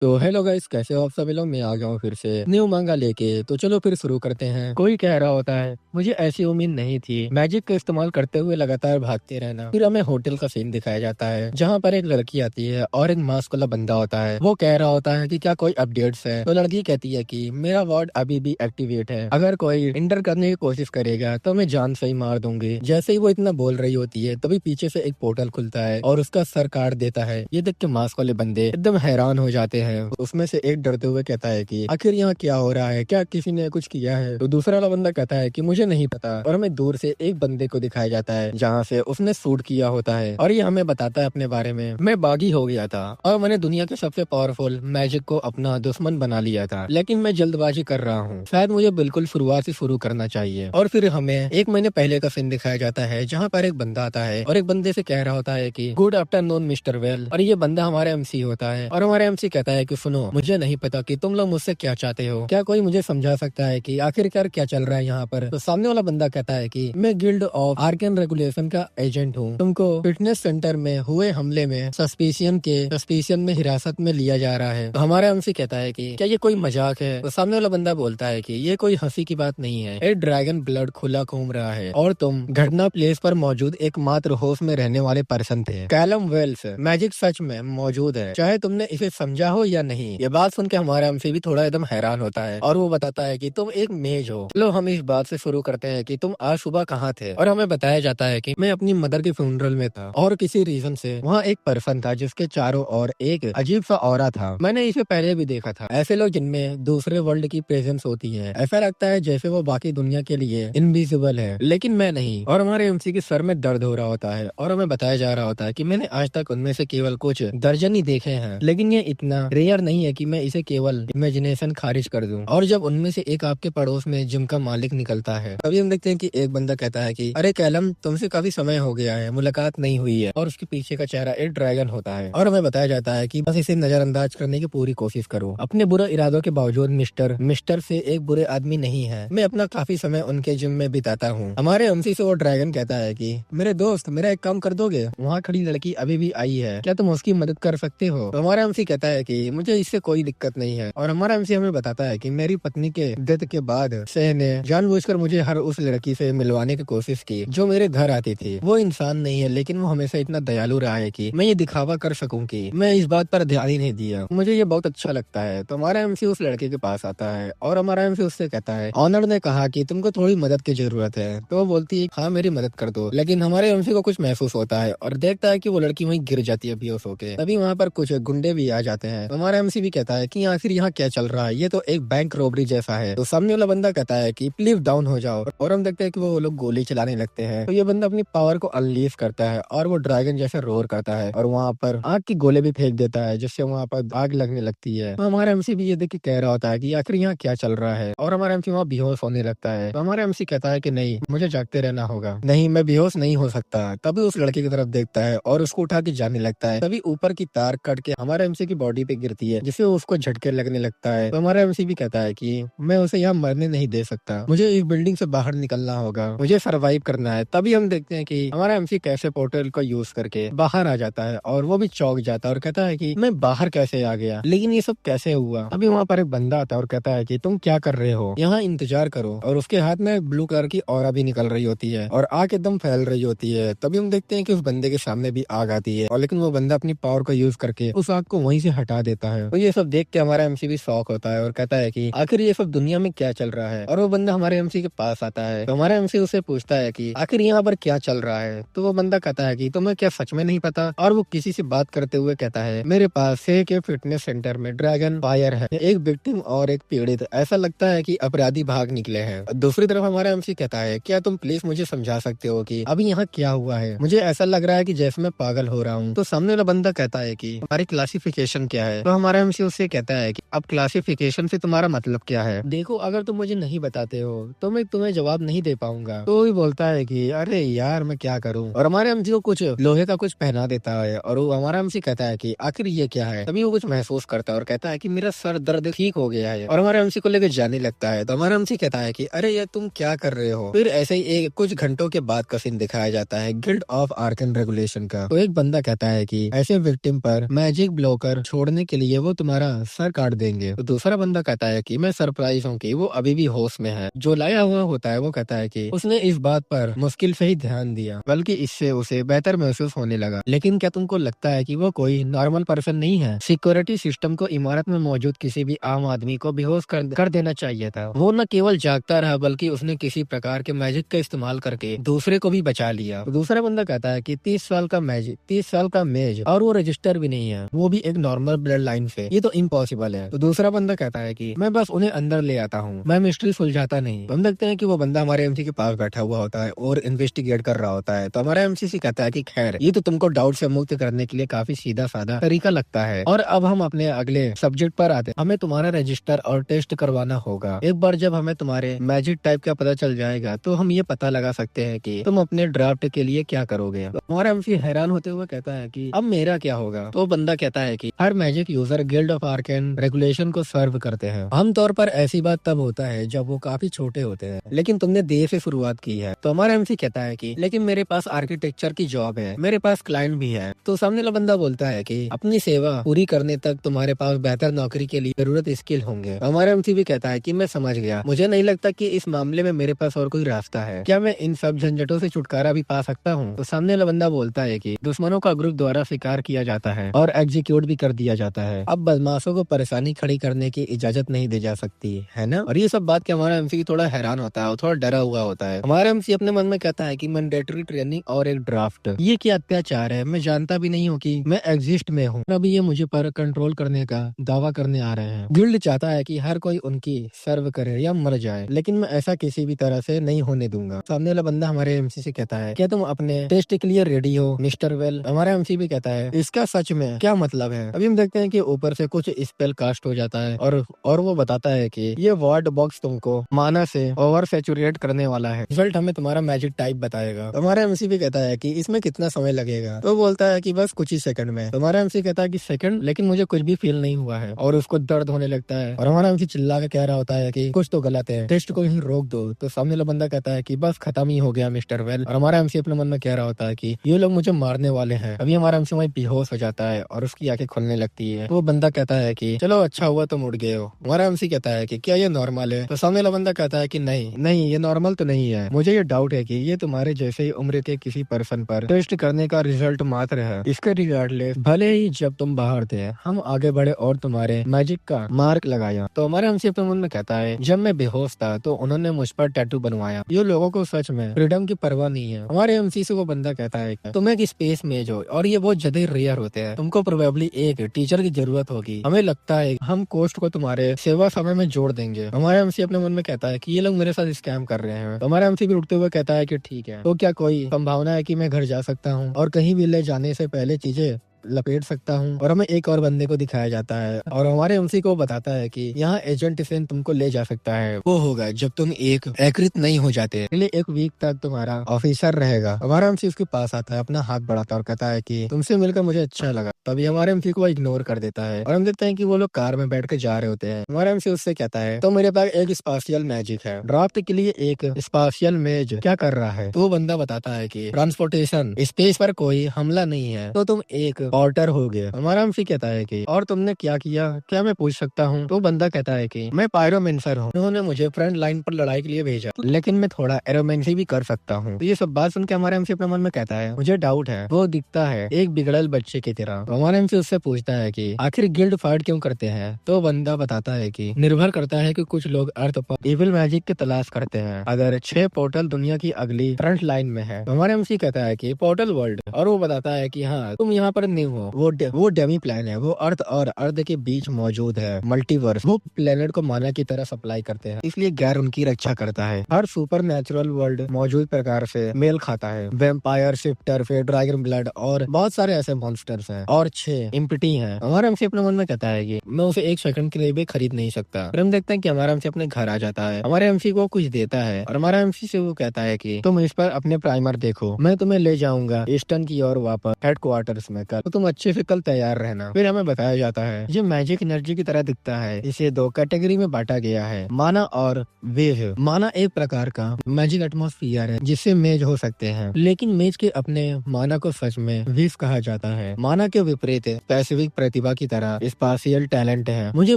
तो hello guys, कैसे हो आप सभी लोग। मैं आ गया हूँ फिर से न्यू मांगा लेके। तो चलो फिर शुरू करते हैं। कोई कह रहा होता है मुझे ऐसी उम्मीद नहीं थी, मैजिक का इस्तेमाल करते हुए लगातार भागते रहना। फिर हमें होटल का सीन दिखाया जाता है जहाँ पर एक लड़की आती है और एक मास्क वाला बंदा होता है। वो कह रहा होता है कि क्या कोई अपडेट्स है। तो लड़की कहती है कि मेरा वार्ड अभी भी एक्टिवेट है, अगर कोई इंटर करने की कोशिश करेगा तो मैं जान से ही मार दूंगी। जैसे ही वो इतना बोल रही होती है तभी पीछे से एक पोर्टल खुलता है और उसका सर काट देता है। ये देख के मास्क वाले बंदे एकदम हैरान हो जाते हैं। उसमें से एक डरते हुए कहता है कि आखिर यहाँ क्या हो रहा है, क्या किसी ने कुछ किया है। तो दूसरा वाला बंदा कहता है कि मुझे नहीं पता। और हमें दूर से एक बंदे को दिखाया जाता है जहाँ से उसने शूट किया होता है और ये हमें बताता है अपने बारे में। मैं बागी हो गया था और मैंने दुनिया के सबसे पावरफुल मैजिक को अपना दुश्मन बना लिया था, लेकिन मैं जल्दबाजी कर रहा हूँ। शायद मुझे बिल्कुल शुरुआत से शुरू करना चाहिए। और फिर हमें 1 महीने पहले का सीन दिखाया जाता है जहाँ पर एक बंदा आता है और एक बंदे से कह रहा होता है कि गुड आफ्टरनून मिस्टर वेल। और ये बंदा हमारे एमसी होता है और हमारे एमसी कहता है कि सुनो, मुझे नहीं पता कि तुम लोग मुझसे क्या चाहते हो, क्या कोई मुझे समझा सकता है कि आखिरकार क्या चल रहा है यहाँ पर। तो सामने वाला बंदा कहता है कि मैं गिल्ड ऑफ आर्कन रेगुलेशन का एजेंट हूँ, तुमको फिटनेस सेंटर में हुए हमले में सस्पिशियन में हिरासत में लिया जा रहा है। तो हमारा एमसी कहता है कि क्या ये कोई मजाक है। तो सामने वाला बंदा बोलता है कि ये कोई हंसी की बात नहीं है, एक ड्रैगन ब्लड खुला घूम रहा है और तुम घटना प्लेस पर मौजूद एकमात्र होश में रहने वाले पर्सन थे। कैलम वेल्स, मैजिक सच में मौजूद है, चाहे तुमने इसे समझा हो या नहीं। ये बात सुन के हमारा एमसी भी थोड़ा एकदम हैरान होता है और वो बताता है कि तुम एक मेज हो। चलो हम इस बात से शुरू करते हैं कि तुम आज सुबह कहाँ थे। और हमें बताया जाता है कि मैं अपनी मदर के फ्यूनरल में था और किसी रीजन से वहाँ एक पर्सन था जिसके चारों ओर एक अजीब सा ऑरा था। मैंने इसे पहले भी देखा था, ऐसे लोग जिनमें दूसरे वर्ल्ड की प्रेजेंस होती है। ऐसा लगता है जैसे वो बाकी दुनिया के लिए इनविजिबल है, लेकिन मैं नहीं। और हमारे एमसी के सर में दर्द हो रहा होता है और हमें बताया जा रहा होता है कि मैंने आज तक उनमें से केवल कुछ दर्जन ही देखे हैं, लेकिन ये इतना रेयर नहीं है कि मैं इसे केवल इमेजिनेशन खारिज कर दूं। और जब उनमें से एक आपके पड़ोस में जिम का मालिक निकलता है तभी हम देखते हैं कि एक बंदा कहता है कि अरे कैलम, तुमसे काफी समय हो गया है, मुलाकात नहीं हुई है। और उसके पीछे का चेहरा एक ड्रैगन होता है और हमें बताया जाता है कि बस इसे नजरअंदाज करने की पूरी कोशिश करो। अपने बुरे इरादों के बावजूद मिस्टर से एक बुरे आदमी नहीं है। मैं अपना काफी समय उनके जिम में बिताता हूँ। हमारे एमसी से वो ड्रैगन कहता है कि मेरे दोस्त, मेरा एक काम कर दोगे, वहाँ खड़ी लड़की अभी भी आई है, क्या तुम उसकी मदद कर सकते हो। तो हमारा एमसी कहता है कि मुझे इससे कोई दिक्कत नहीं है। और हमारा एमसी हमें बताता है कि मेरी पत्नी के डेथ के बाद सह ने जानबूझकर मुझे हर उस लड़की से मिलवाने की कोशिश की जो मेरे घर आती थी। वो इंसान नहीं है, लेकिन वो हमेशा इतना दयालु रहा है कि मैं ये दिखावा कर सकूं कि मैं इस बात पर ध्यान ही नहीं दिया। मुझे ये बहुत अच्छा लगता है। तो हमारा एमसी उस लड़के के पास आता है और हमारा एमसी उससे कहता है ऑनर ने कहा कि तुमको थोड़ी मदद की जरूरत है। तो वो बोलती है हाँ मेरी मदद कर दो। लेकिन हमारे एमसी को कुछ महसूस होता है और देखता है कि वो लड़की वहीं गिर जाती है बेहोश होके। तभी वहाँ पर कुछ गुंडे भी आ जाते हैं। तो हमारा एमसी भी कहता है कि आखिर यहाँ क्या चल रहा है, ये तो एक बैंक रॉबरी जैसा है। तो सामने वाला बंदा कहता है कि प्लीज डाउन हो जाओ। और हम देखते हैं कि वो लोग गोली चलाने लगते हैं। तो ये बंदा अपनी पावर को अनलीज करता है और वो ड्रैगन जैसे रोर करता है और वहाँ पर आग की गोले भी फेंक देता है जिससे वहाँ पर आग लगने लगती है। तो हमारा एमसी भी ये देख के कह रहा होता है कि आखिर यहाँ क्या चल रहा है। और हमारा एमसी वहाँ बेहोश होने लगता है। तो हमारा एमसी कहता है कि नहीं, मुझे जागते रहना होगा, नहीं मैं बेहोश नहीं हो सकता। तभी उस लड़के की तरफ देखता है और उसको उठा के जाने लगता है। तभी ऊपर की तार कट के हमारे एमसी की बॉडी पे गिरती है जिससे उसको झटके लगने लगता है। तो हमारा एमसी भी कहता है कि मैं उसे यहाँ मरने नहीं दे सकता, मुझे इस बिल्डिंग से बाहर निकलना होगा, मुझे सरवाइव करना है। तभी हम देखते हैं कि हमारा एमसी कैसे पोर्टल का यूज करके बाहर आ जाता है और वो भी चौंक जाता है और कहता है कि मैं बाहर कैसे आ गया, लेकिन ये सब कैसे हुआ। अभी वहाँ पर एक बंदा आता है और कहता है कि तुम क्या कर रहे हो, यहाँ इंतजार करो। और उसके हाथ में ब्लू कलर की ऑरा भी निकल रही होती है और आग एकदम फैल रही होती है। तभी हम देखते हैं कि उस बंदे के सामने भी आग आती है और लेकिन वो बंदा अपनी पावर का यूज करके उस आग को वहीं से हटा देता है। तो ये सब देख के हमारा एमसी भी शॉक होता है और कहता है कि आखिर ये सब दुनिया में क्या चल रहा है। और वो बंदा हमारे एमसी के पास आता है। तो हमारा एमसी उससे पूछता है कि आखिर यहाँ पर क्या चल रहा है। तो वो बंदा कहता है कि तुम्हें क्या सच में नहीं पता। और वो किसी से बात करते हुए कहता है मेरे पास से के फिटनेस सेंटर में ड्रैगन फायर है, एक विक्टिम और एक पीड़ित। ऐसा लगता है कि अपराधी भाग निकले हैं। दूसरी तरफ हमारा एमसी कहता है क्या तुम प्लीज मुझे समझा सकते हो कि अभी यहाँ क्या हुआ है, मुझे ऐसा लग रहा है कि जैसे मैं पागल हो रहा हूँ। तो सामने वाला बंदा कहता है कि हमारी क्लासिफिकेशन क्या है। तो हमारा एमसी उससे कहता है कि अब क्लासिफिकेशन से तुम्हारा मतलब क्या है। देखो अगर तुम मुझे नहीं बताते हो तो मैं तुम्हें जवाब नहीं दे पाऊंगा। तो वो बोलता है कि अरे यार मैं क्या करूँ। और हमारे एमसी को कुछ लोहे का कुछ पहना देता है और वो हमारा एमसी कहता है कि आखिर ये क्या है। तभी वो कुछ महसूस करता है और कहता है कि मेरा सर दर्द ठीक हो गया है और हमारे एमसी को लेकर जाने लगता है। तो हमारा एमसी कहता है कि अरे ये तुम क्या कर रहे हो। फिर ऐसे ही एक कुछ घंटों के बाद का सीन दिखाया जाता है गिल्ड ऑफ आर्कन रेगुलेशन का। तो एक बंदा कहता है कि ऐसे विक्टिम पर मैजिक ब्लोकर छोड़ने के लिए वो तुम्हारा सर काट देंगे। तो दूसरा बंदा कहता है कि मैं सरप्राइज हूँ कि वो अभी भी होश में है। जो लाया हुआ होता है वो कहता है कि उसने इस बात पर मुश्किल से ही ध्यान दिया, बल्कि इससे उसे बेहतर महसूस होने लगा। लेकिन क्या तुमको लगता है कि वो कोई नॉर्मल पर्सन नहीं है? सिक्योरिटी सिस्टम को इमारत में मौजूद किसी भी आम आदमी को बेहोश कर देना चाहिए था। वो न केवल जागता रहा बल्कि उसने किसी प्रकार के मैजिक का इस्तेमाल करके दूसरे को भी बचा लिया। तो दूसरा बंदा कहता है कि 30 साल का मैजिक, 30 साल का मेज, और वो रजिस्टर भी नहीं है, वो भी एक नॉर्मल ब्लड लाइन से, ये तो इम्पॉसिबल है। तो दूसरा बंदा कहता है कि मैं बस उन्हें अंदर ले आता हूँ, मैं मिस्ट्री सुलझाता नहीं। तो हम देखते हैं कि वो बंदा हमारे एमसी के पास बैठा हुआ होता है और इन्वेस्टिगेट कर रहा होता है। तो हमारा एमसीसी कहता है कि खैर ये तो तुमको डाउट से मुक्त करने के लिए काफी सीधा साधा तरीका लगता है। और अब हम अपने अगले सब्जेक्ट पर आते हैं। हमें तुम्हारा रजिस्टर और टेस्ट करवाना होगा। एक बार जब हमें तुम्हारे मैजिक टाइप का पता चल जाएगा तो हम ये पता लगा सकते हैं कि तुम अपने ड्राफ्ट के लिए क्या करोगे। तो हमारा एमसी हैरान होते हुए कहता है कि अब मेरा क्या होगा। तो बंदा कहता है कि हर magic user guild of arcane regulation को सर्व करते हैं। आमतौर पर ऐसी बात तब होता है जब वो काफी छोटे होते हैं, लेकिन तुमने देर से शुरुआत की है। तो हमारा एमसी कहता है कि लेकिन मेरे पास आर्किटेक्चर की जॉब है, मेरे पास क्लाइंट भी है। तो सामने वाला बंदा बोलता है कि अपनी सेवा पूरी करने तक तुम्हारे पास बेहतर नौकरी के लिए जरूरत स्किल होंगे। हमारा एमसी भी कहता है कि मैं समझ गया, मुझे नहीं लगता कि इस मामले में मेरे पास और कोई रास्ता है। क्या मैं इन सब झंझटों से छुटकारा भी पा सकता हूँ? तो सामने वाला बंदा बोलता है कि दुश्मनों का ग्रुप द्वारा शिकार किया जाता है और एग्जीक्यूट भी कर दिया जाता है। अब बदमाशों को परेशानी खड़ी करने की इजाजत नहीं दी जा सकती है ना। और ये सब बात के हमारा एमसी थोड़ा हैरान होता है और थोड़ा डरा हुआ होता है। हमारा एमसी अपने मन में कहता है कि मैंडेटरी ट्रेनिंग और एक ड्राफ्ट, ये क्या अत्याचार है। मैं जानता भी नहीं हूँ कि मैं एग्जिस्ट में हूँ, अभी ये मुझे पर कंट्रोल करने का दावा करने आ रहे हैं। गिल्ड चाहता है कि हर कोई उनकी सर्व करे या मर जाए, लेकिन मैं ऐसा किसी भी तरह से नहीं होने दूंगा। सामने वाला बंदा हमारे एमसी से कहता है क्या तुम अपने टेस्ट के लिए रेडी हो मिस्टर वेल? हमारा एमसी भी कहता है इसका सच में क्या मतलब है। अभी हम देखते हैं कि ऊपर से कुछ स्पेल कास्ट हो जाता है और वो बताता है कि ये वर्ड बॉक्स तुमको माना से ओवर सैचुरेट करने वाला है। रिजल्ट हमें तुम्हारा मैजिक टाइप बताएगा। हमारा एमसी भी कहता है कि इसमें कितना समय लगेगा। तो बोलता है कि बस कुछ ही सेकंड में। हमारा एमसी कहता है कि सेकंड, लेकिन मुझे कुछ भी फील नहीं हुआ है। और उसको दर्द होने लगता है और हमारा एमसी चिल्ला के कह रहा होता है कि कुछ तो गलत है, टेस्ट को यहीं रोक दो। तो सामने वाला बंदा कहता है कि बस खत्म ही हो गया मिस्टर वेल। और हमारा एमसी अपने मन में कह रहा होता है कि ये लोग मुझे मारने वाले हैं। अभी हमारा एमसी वहीं बेहोश हो जाता है और उसकी आंखें खुलने लगती है। वो बंदा कहता है कि चलो अच्छा हुआ तुम उड़ गए हो। हमारा एमसी कहता है कि क्या ये नॉर्मल है? तो सामने वाला बंदा कहता है कि नहीं नहीं, ये नॉर्मल तो नहीं है। मुझे ये डाउट है कि ये तुम्हारे जैसे ही उम्र के किसी पर्सन पर टेस्ट करने का रिजल्ट मात्र है। इसके रिगार्डलेस भले ही जब तुम बाहर थे हम आगे बढ़े और तुम्हारे मैजिक का मार्क लगाया। तो हमारा एमसी अपने मन में कहता है जब मैं बेहोश था तो उन्होंने मुझ पर टैटू बनवाया। ये लोगों को सच में फ्रीडम की परवाह नहीं है। हमारे एमसी से वो बंदा कहता है तुम एक स्पेस मेज हो और ये बहुत ज्यादा रेयर होते हैं, तुमको प्रोबेबली एक टीचर की जरूरत होगी। हमें लगता है हम कोस्ट को तुम्हारे सेवा समय में जोड़ देंगे। हमारा एमसी अपने मन में कहता है कि ये लोग मेरे साथ स्कैम कर रहे हैं। तो हमारा एमसी भी उठते हुए कहता है कि ठीक है, तो क्या कोई संभावना है कि मैं घर जा सकता हूँ और कहीं भी ले जाने से पहले चीजें लपेट सकता हूँ। और हमें एक और बंदे को दिखाया जाता है और हमारे एमसी को बताता है कि यहाँ एजेंट से तुमको ले जा सकता है, वो होगा जब तुम एक एकृत नहीं हो जाते। इसलिए एक वीक तक तुम्हारा ऑफिसर रहेगा। हमारा एमसी उसके पास आता है, अपना हाथ बढ़ाता है और कहता है कि तुमसे मिलकर मुझे अच्छा लगा। तभी हमारे एमसी को इग्नोर कर देता है और हम देखते हैं कि वो लोग कार में बैठ के जा रहे होते हैं। हमारा एमसी उससे कहता है तो मेरे पास एक स्पाशियल मैजिक है, ड्राफ्ट के लिए एक स्पाशियल मेज क्या कर रहा है? तो वो बंदा बताता है कि ट्रांसपोर्टेशन, स्पेस पर कोई हमला नहीं है, तो तुम एक पोर्टर हो गए। हमारा एमसी कहता है कि और तुमने क्या किया, क्या मैं पूछ सकता हूँ? तो बंदा कहता है कि मैं पायरोमेंसर हूँ, उन्होंने मुझे फ्रंट लाइन पर लड़ाई के लिए भेजा, लेकिन मैं थोड़ा एरोमेंसी भी कर सकता हूँ। तो ये सब बात सुन के हमारा एमसी अपने मन में कहता है मुझे डाउट है, वो दिखता है एक बिगड़ल बच्चे की तरह। तो हमारा एमसी उससे पूछता है कि आखिर गिल्ड फाइट क्यों करते हैं? तो बंदा बताता है कि निर्भर करता है कि कुछ लोग अर्थ पर इविल मैजिक की तलाश करते हैं। अगर 6 पोर्टल दुनिया की अगली फ्रंट लाइन में है तो हमारा एमसी कहता है कि पोर्टल वर्ल्ड, और वो बताता है कि हाँ तुम यहाँ पर न्यू हो, वो डेमी प्लान है, वो अर्थ और अर्थ के बीच मौजूद है मल्टीवर्स। वो प्लेनेट को माना की तरह सप्लाई करते हैं, इसलिए गैर उनकी रक्षा करता है। हर सुपर नेचुरल वर्ल्ड मौजूद प्रकार से मेल खाता है। वेम्पायर, शिफ्टर, फिर ड्रैगन ब्लड और बहुत सारे ऐसे मॉन्स्टर्स हैं और 6 इम्पिटी हैं। हमारा एमसी अपने मन में कहता है कि मैं उसे एक सेकंड के लिए भी खरीद नहीं सकता। फिर हम देखते हैं कि हमारा एमसी अपने घर आ जाता है, हमारे एमसी को कुछ देता है और हमारा एमसी से वो कहता है कि तुम इस पर अपने प्राइमर देखो, मैं तुम्हें ले जाऊंगा ईस्टर्न की ओर वापस हेडक्वार्टर्स में। कर तो तुम अच्छे से कल तैयार रहना। फिर हमें बताया जाता है ये मैजिक एनर्जी की तरह दिखता है। इसे दो कैटेगरी में बांटा गया है, माना और वेव। माना एक प्रकार का मैजिक एटमॉस्फियर है जिससे मेज हो सकते हैं, लेकिन मेज के अपने माना को सच में विश कहा जाता है। माना के विपरीत स्पेसिफिक प्रतिभा की तरह स्पार्शियल टैलेंट है। मुझे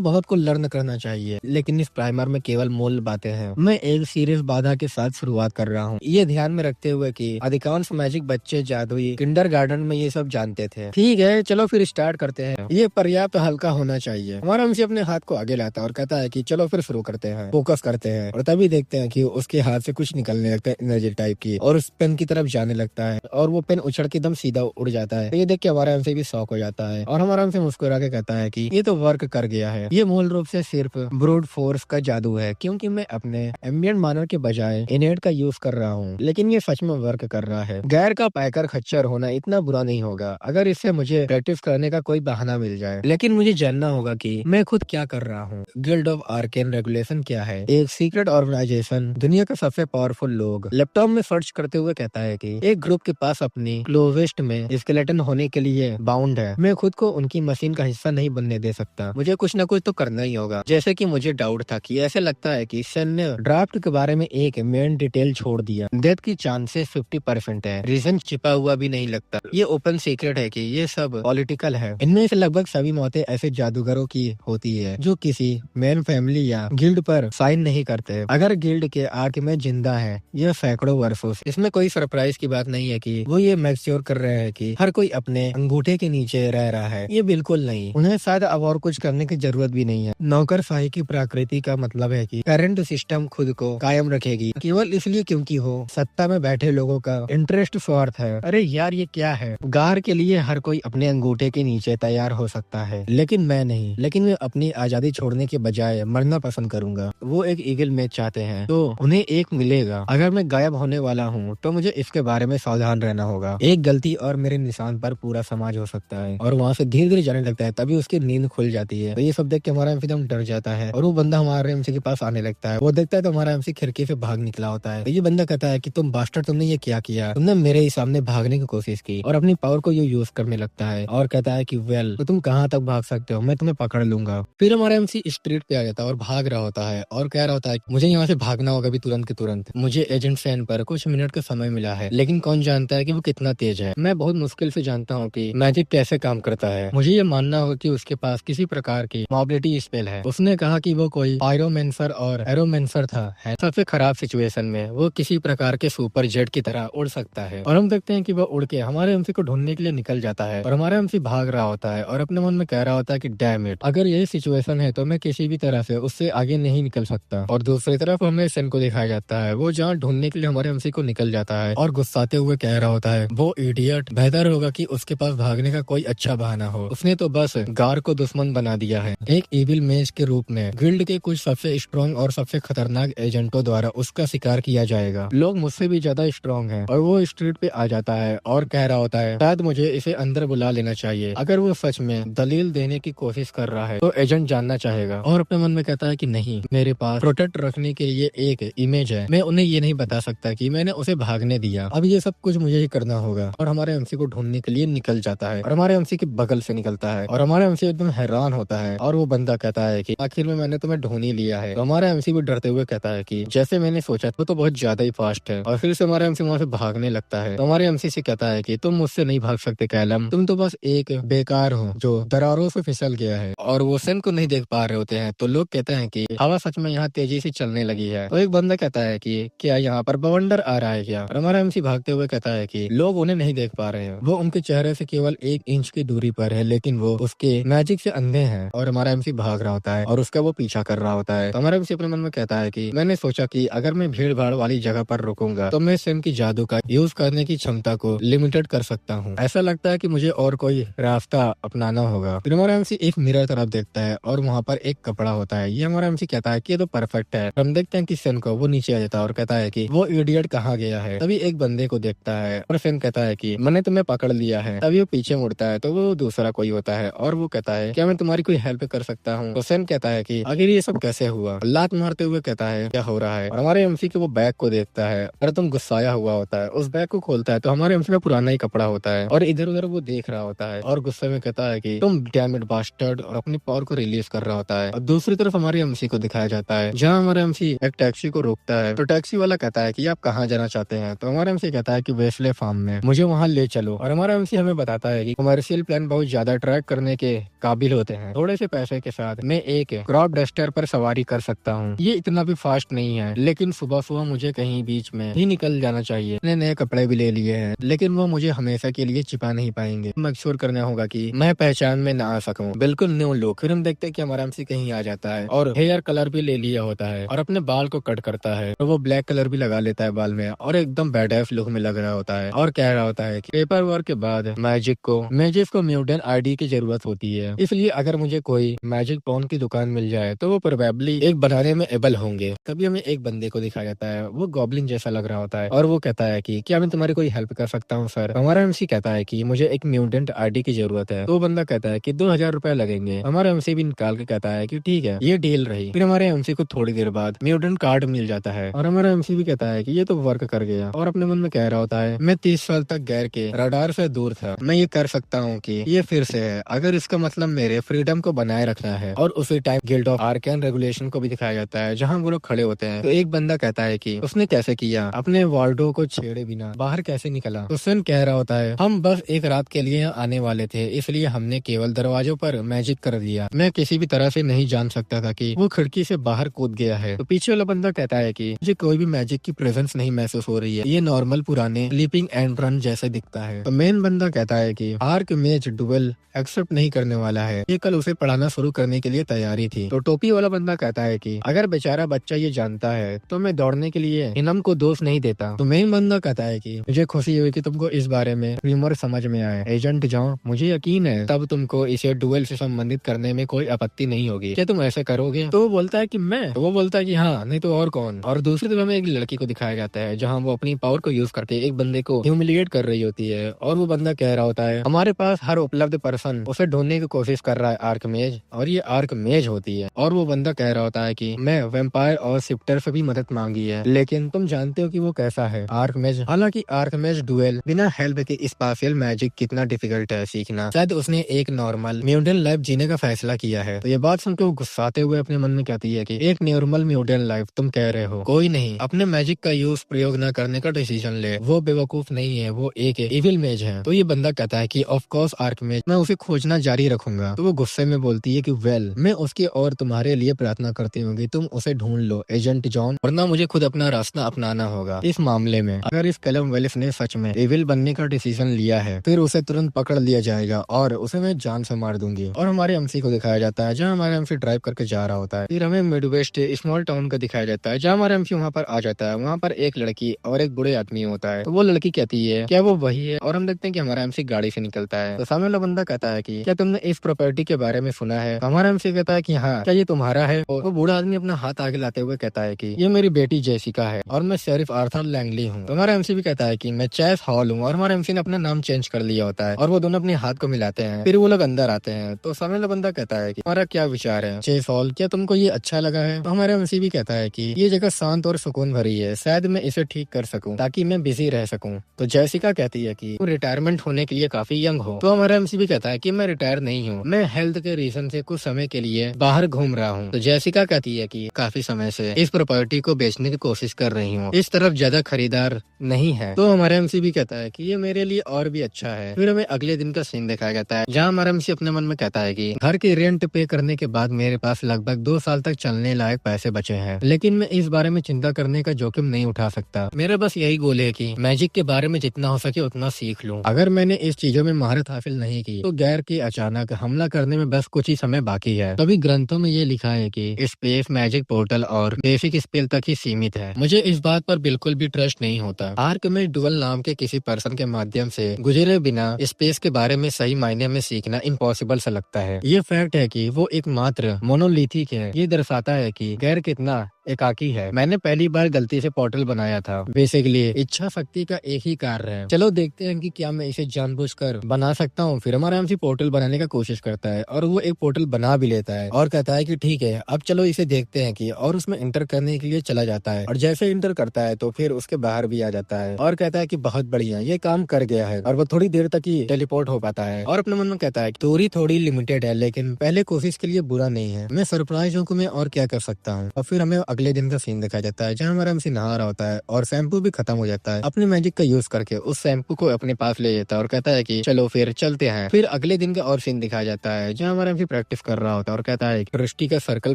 बहुत कुछ लर्न करना चाहिए, लेकिन इस प्राइमर में केवल मूल बातें हैं। मैं एक सीरियस बाधा के साथ शुरुआत कर रहा हूँ, ये ध्यान में रखते हुए कि अधिकांश मैजिक बच्चे जादुई किंडरगार्टन में ये सब जानते थे। ठीक है, चलो फिर स्टार्ट करते हैं। ये पर्याप्त हल्का होना चाहिए। हमारा हमसे अपने हाथ को आगे लाता है और कहता है कि चलो फिर शुरू करते हैं। फोकस करते हैं और तभी देखते हैं कि उसके हाथ से कुछ निकलने लगता है एनर्जी टाइप की, और उस पेन की तरफ जाने लगता है और वो पेन उछड़ के एकदम सीधा उड़ जाता है। तो ये देख के हमारा हमसे भी शौक हो जाता है और हमारा हमसे मुस्कुरा के कहता है कि ये तो वर्क कर गया है। ये मूल रूप से सिर्फ ब्रूट फोर्स का जादू है, क्योंकि मैं अपने एम्बिएंट मानर के बजाय इनेट का यूज कर रहा हूँ, लेकिन ये सच में वर्क कर रहा है। गैर का पैकर खच्चर होना इतना बुरा नहीं होगा अगर इससे मुझे प्रैक्टिस करने का कोई बहाना मिल जाए, लेकिन मुझे जानना होगा कि मैं खुद क्या कर रहा हूँ। गिल्ड ऑफ आर्केन रेगुलेशन क्या है? एक सीक्रेट ऑर्गेनाइजेशन, दुनिया के सबसे पावरफुल लोग। लैपटॉप में सर्च करते हुए कहता है कि एक ग्रुप के पास अपनी क्लोजेस्ट में स्केलेटन होने के लिए बाउंड है। मैं खुद को उनकी मशीन का हिस्सा नहीं बनने दे सकता। मुझे कुछ न कुछ तो करना ही होगा। जैसे कि मुझे डाउट था कि ऐसे लगता है कि सन ने ड्राफ्ट के बारे में एक मेन डिटेल छोड़ दिया। डेथ की चांसेस 50% है। रीजन छिपा हुआ भी नहीं लगता। ये ओपन सीक्रेट है कि ये सब पॉलिटिकल है। इनमें से लगभग सभी मौतें ऐसे जादूगरों की होती है जो किसी मेन फैमिली या गिल्ड पर साइन नहीं करते। अगर गिल्ड के आर्क में जिंदा है यह सैकड़ों वर्षों से। इसमें कोई सरप्राइज की बात नहीं है कि वो ये मैक्श्योर कर रहे हैं कि हर कोई अपने अंगूठे के नीचे रह रहा है। ये बिल्कुल नहीं। उन्हें शायद अब और कुछ करने की जरूरत भी नहीं है। नौकरशाही की प्रकृति का मतलब है कि करंट सिस्टम खुद को कायम रखेगी केवल इसलिए क्योंकि हो सत्ता में बैठे लोगों का इंटरेस्ट स्वार्थ है। अरे यार ये क्या है? गार के लिए हर कोई अपने अंगूठे के नीचे तैयार हो सकता है, लेकिन मैं नहीं। लेकिन मैं अपनी आजादी छोड़ने के बजाय मरना पसंद करूंगा। वो एक ईगल मैच चाहते हैं तो उन्हें एक मिलेगा। अगर मैं गायब होने वाला हूँ तो मुझे इसके बारे में सावधान रहना होगा। एक गलती और मेरे निशान पर पूरा समाज हो सकता है। और वहाँ से धीरे धीरे जाने लगता है। तभी उसकी नींद खुल जाती है। तो ये सब देख के हमारा एमसी एकदम डर जाता है और वो बंदा हमारे एमसी के पास आने लगता है। वो देखता है तो हमारा एमसी खिड़की से भाग निकला होता है। तो ये बंदा कहता है कि तुम बास्टर, तुमने ये क्या किया? तुमने मेरे ही सामने भागने की कोशिश की। और अपनी पावर को ये यूज करने लगता है और कहता है कि वेल, तो तुम कहाँ तक भाग सकते हो, मैं तुम्हें पकड़ लूंगा। फिर हमारा एमसी स्ट्रीट पे आ जाता है और भाग रहा होता है और कह रहा होता है मुझे यहाँ से भागना होगा भी तुरंत के तुरंत। मुझे एजेंट सैन पर कुछ मिनट का समय मिला है, लेकिन कौन जानता है कि वो कितना तेज है। मैं बहुत मुश्किल से जानता हूँ कि मैजिक कैसे काम करता है। मुझे ये मानना होगा कि उसके पास किसी प्रकार की मोबिलिटी स्पेल है। उसने कहा कि वो कोई पायरोमेंसर और एरोमेंसर था। है सबसे खराब सिचुएशन में वो किसी प्रकार के सुपर जेट की तरह उड़ सकता है। और हम देखते हैं कि वो उड़ के हमारे एमसी को ढूंढने के लिए निकल जाता है और हमारा एमसी भाग रहा होता है और अपने मन में कह रहा होता है कि डैम इट, अगर यही सिचुएशन है तो मैं किसी भी तरह से उससे आगे नहीं निकल सकता। और दूसरी तरफ हमें सन को दिखाया जाता है, वो जहाँ ढूंढने के लिए हमारे एमसी को निकल जाता है और गुस्साते हुए कह रहा होता है वो इडियट, बेहतर होगा कि उसके पास भागने का कोई अच्छा बहाना हो। उसने तो बस गार को दुश्मन बना दिया है। एक इविल मेज के रूप में गिल्ड के कुछ सबसे स्ट्रॉन्ग और सबसे खतरनाक एजेंटों द्वारा उसका शिकार किया जाएगा। लोग मुझसे भी ज्यादा स्ट्रॉन्ग हैं। और वो स्ट्रीट पे आ जाता है और कह रहा होता है शायद मुझे इसे अंदर बुला लेना चाहिए। अगर वो सच में दलील देने की कोशिश कर रहा है तो एजेंट जानना चाहेगा। और अपने मन में कहता है कि नहीं, मेरे पास प्रोटेक्ट रखने के लिए एक इमेज है। मैं उन्हें ये नहीं बता सकता कि मैंने उसे भागने दिया। अब ये सब कुछ मुझे ही करना होगा। और हमारे एमसी को ढूंढने के लिए निकल जाता है और हमारे एमसी के बगल से निकलता है और हमारे एमसी एकदम हैरान होता है। और वो बंदा कहता है कि आखिर में मैंने तुम्हें ढूंढ ही लिया है। तो हमारा एमसी भी डरते हुए कहता है कि जैसे मैंने सोचा था तो बहुत ज्यादा ही फास्ट है। और फिर से हमारा एमसी वहाँ से भागने लगता है। तो हमारे एमसी से कहता है कि तुम मुझसे नहीं भाग सकते कैलम, तुम तो बस एक बेकार हो जो दरारों से फिसल गया है। और वो सन को नहीं देख पा रहे होते हैं। तो लोग कहते हैं कि हवा सच में यहाँ तेजी से चलने लगी है। तो एक बंदा कहता है कि क्या यहाँ पर बवंडर आ रहा है क्या? और हमारा एमसी भागते हुए कहता है कि लोग उन्हें नहीं देख पा रहे हैं। वो उनके चेहरे से केवल 1 इंच की दूरी पर है, लेकिन वो उसके मैजिक से अंधे हैं। और हमारा एमसी भाग रहा होता है और उसका वो पीछा कर रहा होता है। तो हमारा एमसी अपने मन में कहता है कि मैंने सोचा कि अगर मैं भीड़ भाड़ वाली जगह पर रुकूंगा तो मैं सन की जादू का यूज करने की क्षमता को लिमिटेड कर सकता हूँ। ऐसा लगता है कि मुझे और कोई रास्ता अपनाना होगा। फिर हमारा एमसी एक मिरर तरफ देखता है और वहाँ पर एक कपड़ा होता है। ये हमारा एमसी कहता है कि ये तो परफेक्ट है। हम देखते हैं कि सन को वो नीचे आ जाता है और कहता है कि वो इडियट कहाँ गया है। तभी एक बंदे को देखता है और सन कहता है कि मैंने तुम्हें पकड़ लिया है। तभी वो पीछे मुड़ता है तो वो दूसरा कोई होता है और वो कहता है क्या मैं तुम्हारी कोई हेल्प कर सकता हूँ? तो सन कहता है कि आखिर ये सब कैसे हुआ? लात मारते हुए कहता है क्या हो रहा है? और हमारे एमसी के वो बैग को देखता है और तुम गुस्साया हुआ होता है। उस बैग को खोलता है तो हमारे एमसी में पुराना ही कपड़ा होता है और इधर उधर वो देख रहा होता है और गुस्से में कहता है कि तुम डैम इट बास्टर्ड, और अपनी पावर को रिलीज कर रहा होता है। और दूसरी तरफ हमारी एमसी को दिखाया जाता है जहाँ हमारा एमसी एक टैक्सी को रोकता है। तो टैक्सी वाला कहता है कि आप कहाँ जाना चाहते हैं। तो हमारा एमसी कहता है कि वेस्ले फार्म में, मुझे वहाँ ले चलो। और हमारा एमसी हमें बताता है कि कमर्शियल प्लान बहुत ज्यादा ट्रैक करने के काबिल होते हैं। थोड़े से पैसे के साथ मैं एक क्रॉप डस्टर पर सवारी कर सकता हूँ। ये इतना भी फास्ट नहीं है, लेकिन सुबह सुबह मुझे कहीं बीच में ही निकल जाना चाहिए। मैंने नए कपड़े भी ले लिए हैं, लेकिन वो मुझे हमेशा के लिए छिपा नहीं पाएंगे। मकसूर करना होगा कि मैं पहचान में ना आ सकूं। बिल्कुल न्यू लुक। फिर हम देखते हैं कि हमारा एमसी कहीं आ जाता है और हेयर कलर भी ले लिया होता है और अपने बाल को कट करता है। तो वो ब्लैक कलर भी लगा लेता है बाल में और एकदम बैडएफ लुक में लग रहा होता है और कह रहा होता है कि पेपर वर्क के बाद मैजिक को म्यूटेंट आईडी की जरूरत होती है, इसलिए अगर मुझे कोई मैजिक पॉन की दुकान मिल जाए तो वो प्रोबेबली एक बनाने में एबल होंगे। तभी हमें एक बंदे को दिखाया जाता है, वो गॉब्लिन जैसा लग रहा होता है और वो कहता है कि क्या मैं तुम्हारी कोई हेल्प कर सकता हूँ सर। हमारा एमसी कहता है कि मुझे एक म्यूटेंट आईडी की जरूरत है। तो बंदा कहता है कि 2000 रुपए लगेंगे। हमारा एमसी भी निकाल के कहता है कि ठीक है, ये डील रही। फिर हमारे एमसी को थोड़ी देर बाद म्यूटेंट कार्ड मिल जाता है और हमारा एमसी भी कहता है कि ये तो वर्क कर गया और अपने मन में कह रहा होता है मैं 30 साल तक गैर के रडार से दूर था, मैं ये कर सकता हूँ कि ये फिर से है, अगर इसका मतलब मेरे फ्रीडम को बनाए रखना है। और उसी time guild of Arkan regulation को भी दिखाया जाता है जहाँ वो लोग खड़े होते हैं। तो एक बंदा कहता है कि उसने कैसे किया, अपने वार्डो को छेड़े बिना बाहर कैसे निकला। तो सन कह रहा होता है हम बस एक रात के लिए यहाँ आने वाले थे, इसलिए हमने केवल दरवाजों पर मैजिक कर दिया। मैं किसी भी तरह से नहीं जान सकता था कि वो खिड़की से बाहर कूद गया है। तो पीछे वाला बंदा कहता है कि मुझे कोई भी मैजिक की प्रेजेंस नहीं महसूस हो रही है, ये नॉर्मल पुराने स्लीपिंग एंड रन जैसे दिखता है। तो मेन बंदा कहता है कि आर्क मेज डुएल एक्सेप्ट नहीं करने वाला है, ये कल उसे पढ़ाना शुरू करने के लिए तैयारी थी। तो टोपी वाला बंदा कहता है कि अगर बेचारा बच्चा ये जानता है तो मैं दौड़ने के लिए इनम को दोष नहीं देता। तो मेन बंदा कहता है कि मुझे खुशी हुई कि तुमको इस बारे में र्यूमर समझ में आए एजेंट जॉन, मुझे यकीन है तब तुमको इसे डुएल से संबंधित करने में कोई आपत्ति नहीं होगी, क्या तुम ऐसे करोगे। तो वो बोलता है कि मैं, तो वो बोलता है कि हाँ, नहीं तो और कौन। और दूसरी तरफ में एक लड़की को दिखाया जाता है जहाँ वो अपनी पावर को यूज करके एक बंदे को ह्यूमिलिएट कर रही होती है और वो बंदा कह रहा होता है हमारे पास हर उपलब्ध पर्सन उसे ढूंढने की कोशिश कर रहा है आर्क मेज, और ये आर्क मेज होती है। और वो बंदा कह रहा होता है कि मैं वेम्पायर और शिफ्टर से भी मदद मांगी है, लेकिन तुम जानते हो कि वो कैसा है आर्क मेज। हालांकि आर्क मेज डुएल बिना हेल्प के स्पेशल मैजिक कितना डिफिकल्ट है सीखना, शायद उसने एक नॉर्मल म्यूटेंट लाइफ जीने का फैसला किया है। तो ये बात सुनकर वो गुस्साते हुए अपने मन में कहती है कि एक नॉर्मल म्यूटेंट लाइफ तुम कह रहे हो, कोई नहीं अपने मैजिक का यूज प्रयोग न करने का डिसीजन ले, वो बेवकूफ नहीं है, वो एक इविल मेज है। तो ये बंदा कहता है कि ऑफ कोर्स आर्क मेज, मैं उसे खोजना जारी रखूंगा। तो वो गुस्से में बोलती है कि वेल, मैं उसकी और तुम्हारे लिए प्रार्थना करती हूँ कि तुम उसे ढूंढ लो एजेंट जॉन, वरना मुझे खुद अपना रास्ता अपनाना होगा। इस मामले में अगर इस कलम वेलिस ने सच में एविल बनने का डिसीजन लिया है फिर उसे तुरंत पकड़ लिया जाएगा और उसे मैं जान से मार दूंगी। और हमारे एमसी को दिखाया जाता है जहाँ हमारा एमसी ड्राइव करके जा रहा होता है। फिर हमें मिडवेस्ट स्मॉल टाउन का दिखाया जाता है जहाँ हमारा एमसी वहाँ पर आ जाता है। वहाँ पर एक लड़की और एक बूढ़े आदमी होता है। तो वो लड़की कहती है क्या वो वही है, और हम देखते हैं कि हमारा एमसी गाड़ी से निकलता है। तो सामने वाला बंदा कहता है कि क्या तुमने इस प्रॉपर्टी के बारे में सुना है। तो हमारा एमसी कहता है कि हाँ, क्या ये तुम्हारा है। और वो बूढ़ा आदमी अपना हाथ आगे लाते हुए कहता है कि ये मेरी बेटी जेसिका है और मैं शेरिफ आर्थर लैंगली हूँ। तो हमारा एमसी भी कहता है कि मैं चेस हॉल हूँ, और हमारा एमसी ने अपना नाम चेंज कर लिया होता है और वो दोनों अपने हाथ को मिलाते हैं। फिर वो लोग अंदर आते हैं। तो सामने वाला बंदा कहता है कि हमारा क्या विचार है चेस हॉल, क्या तुमको ये अच्छा लगा है। तो हमारा एमसी भी कहता है कि ये जगह शांत और सुकून भरी है, शायद मैं इसे ठीक कर सकूं ताकि मैं बिजी रह सकूं। तो जेसिका कहती है कि तुम रिटायरमेंट होने के लिए काफी यंग हो। तो हमारा एमसी भी कहता है कि मैं रिटायर नहीं हूँ, मैं हेल्थ के रीजन से कुछ समय के लिए बाहर घूम रहा हूँ। तो जेसिका कहती है कि काफी समय से इस प्रॉपर्टी को बेचने की कोशिश कर रही हूँ, इस तरफ ज्यादा खरीदार नहीं है। तो हमारा एमसी भी कहता है कि ये मेरे लिए और भी अच्छा है। फिर हमें अगले दिन का सीन दिखाया जाता है जहाँ हमारा एमसी अपने मन में कहता है कि घर के रेंट पे करने के बाद मेरे पास लगभग 2 साल तक चलने लायक पैसे बचे हैं, लेकिन मैं इस बारे में चिंता करने का जोखिम नहीं उठा सकता। मेरा बस यही गोल है कि मैजिक के बारे में जितना हो सके उतना सीख लूं। अगर मैंने इस चीजों में महारत हासिल नहीं की तो गैर के अचानक हमला करने में बस कुछ ही समय बाकी है। तभी ग्रंथों में ये लिखा है कि स्पेस मैजिक पोर्टल और बेसिक स्पेल तक ही सीमित है। मुझे इस बात पर बिल्कुल भी ट्रस्ट नहीं होता। आर्क में डुअल नाम के किसी पर्सन के माध्यम से गुजरे बिना स्पेस के बारे में सही मायने में सीखना इम्पॉसिबल सा लगता है। ये फैक्ट है कि वो एकमात्र मोनोलिथिक है। ये दर्शाता है कि गैर कितना एकाकी है। मैंने पहली बार गलती से पोर्टल बनाया था। बेसिकली इच्छा शक्ति का एक ही कार्य है। चलो देखते हैं कि क्या मैं इसे जानबूझकर बना सकता हूँ। फिर हमारा एमसी पोर्टल बनाने का कोशिश करता है और वो एक पोर्टल बना भी लेता है और कहता है कि ठीक है अब चलो इसे देखते हैं कि, और उसमें इंटर करने के लिए चला जाता है और जैसे इंटर करता है तो फिर उसके बाहर भी आ जाता है और कहता है कि बहुत बढ़िया ये काम कर गया है, और वो थोड़ी देर तक ही टेलीपोर्ट हो पाता है और अपने मन में कहता है दूरी थोड़ी लिमिटेड है लेकिन पहले कोशिश के लिए बुरा नहीं है, मैं सरप्राइज हूँ कि मैं और क्या कर सकता हूँ। और फिर हमें अगले दिन का सीन दिखाया जाता है जहाँ हमारा एमसी नहा रहा होता है और शैम्पू भी खत्म हो जाता है। अपने मैजिक का यूज करके उस शैम्पू को अपने पास ले जाता है और कहता है कि चलो फिर चलते हैं। फिर अगले दिन का और सीन दिखाया जाता है जहाँ हमारा एमसी प्रैक्टिस कर रहा होता है और कहता है सृष्टि का सर्कल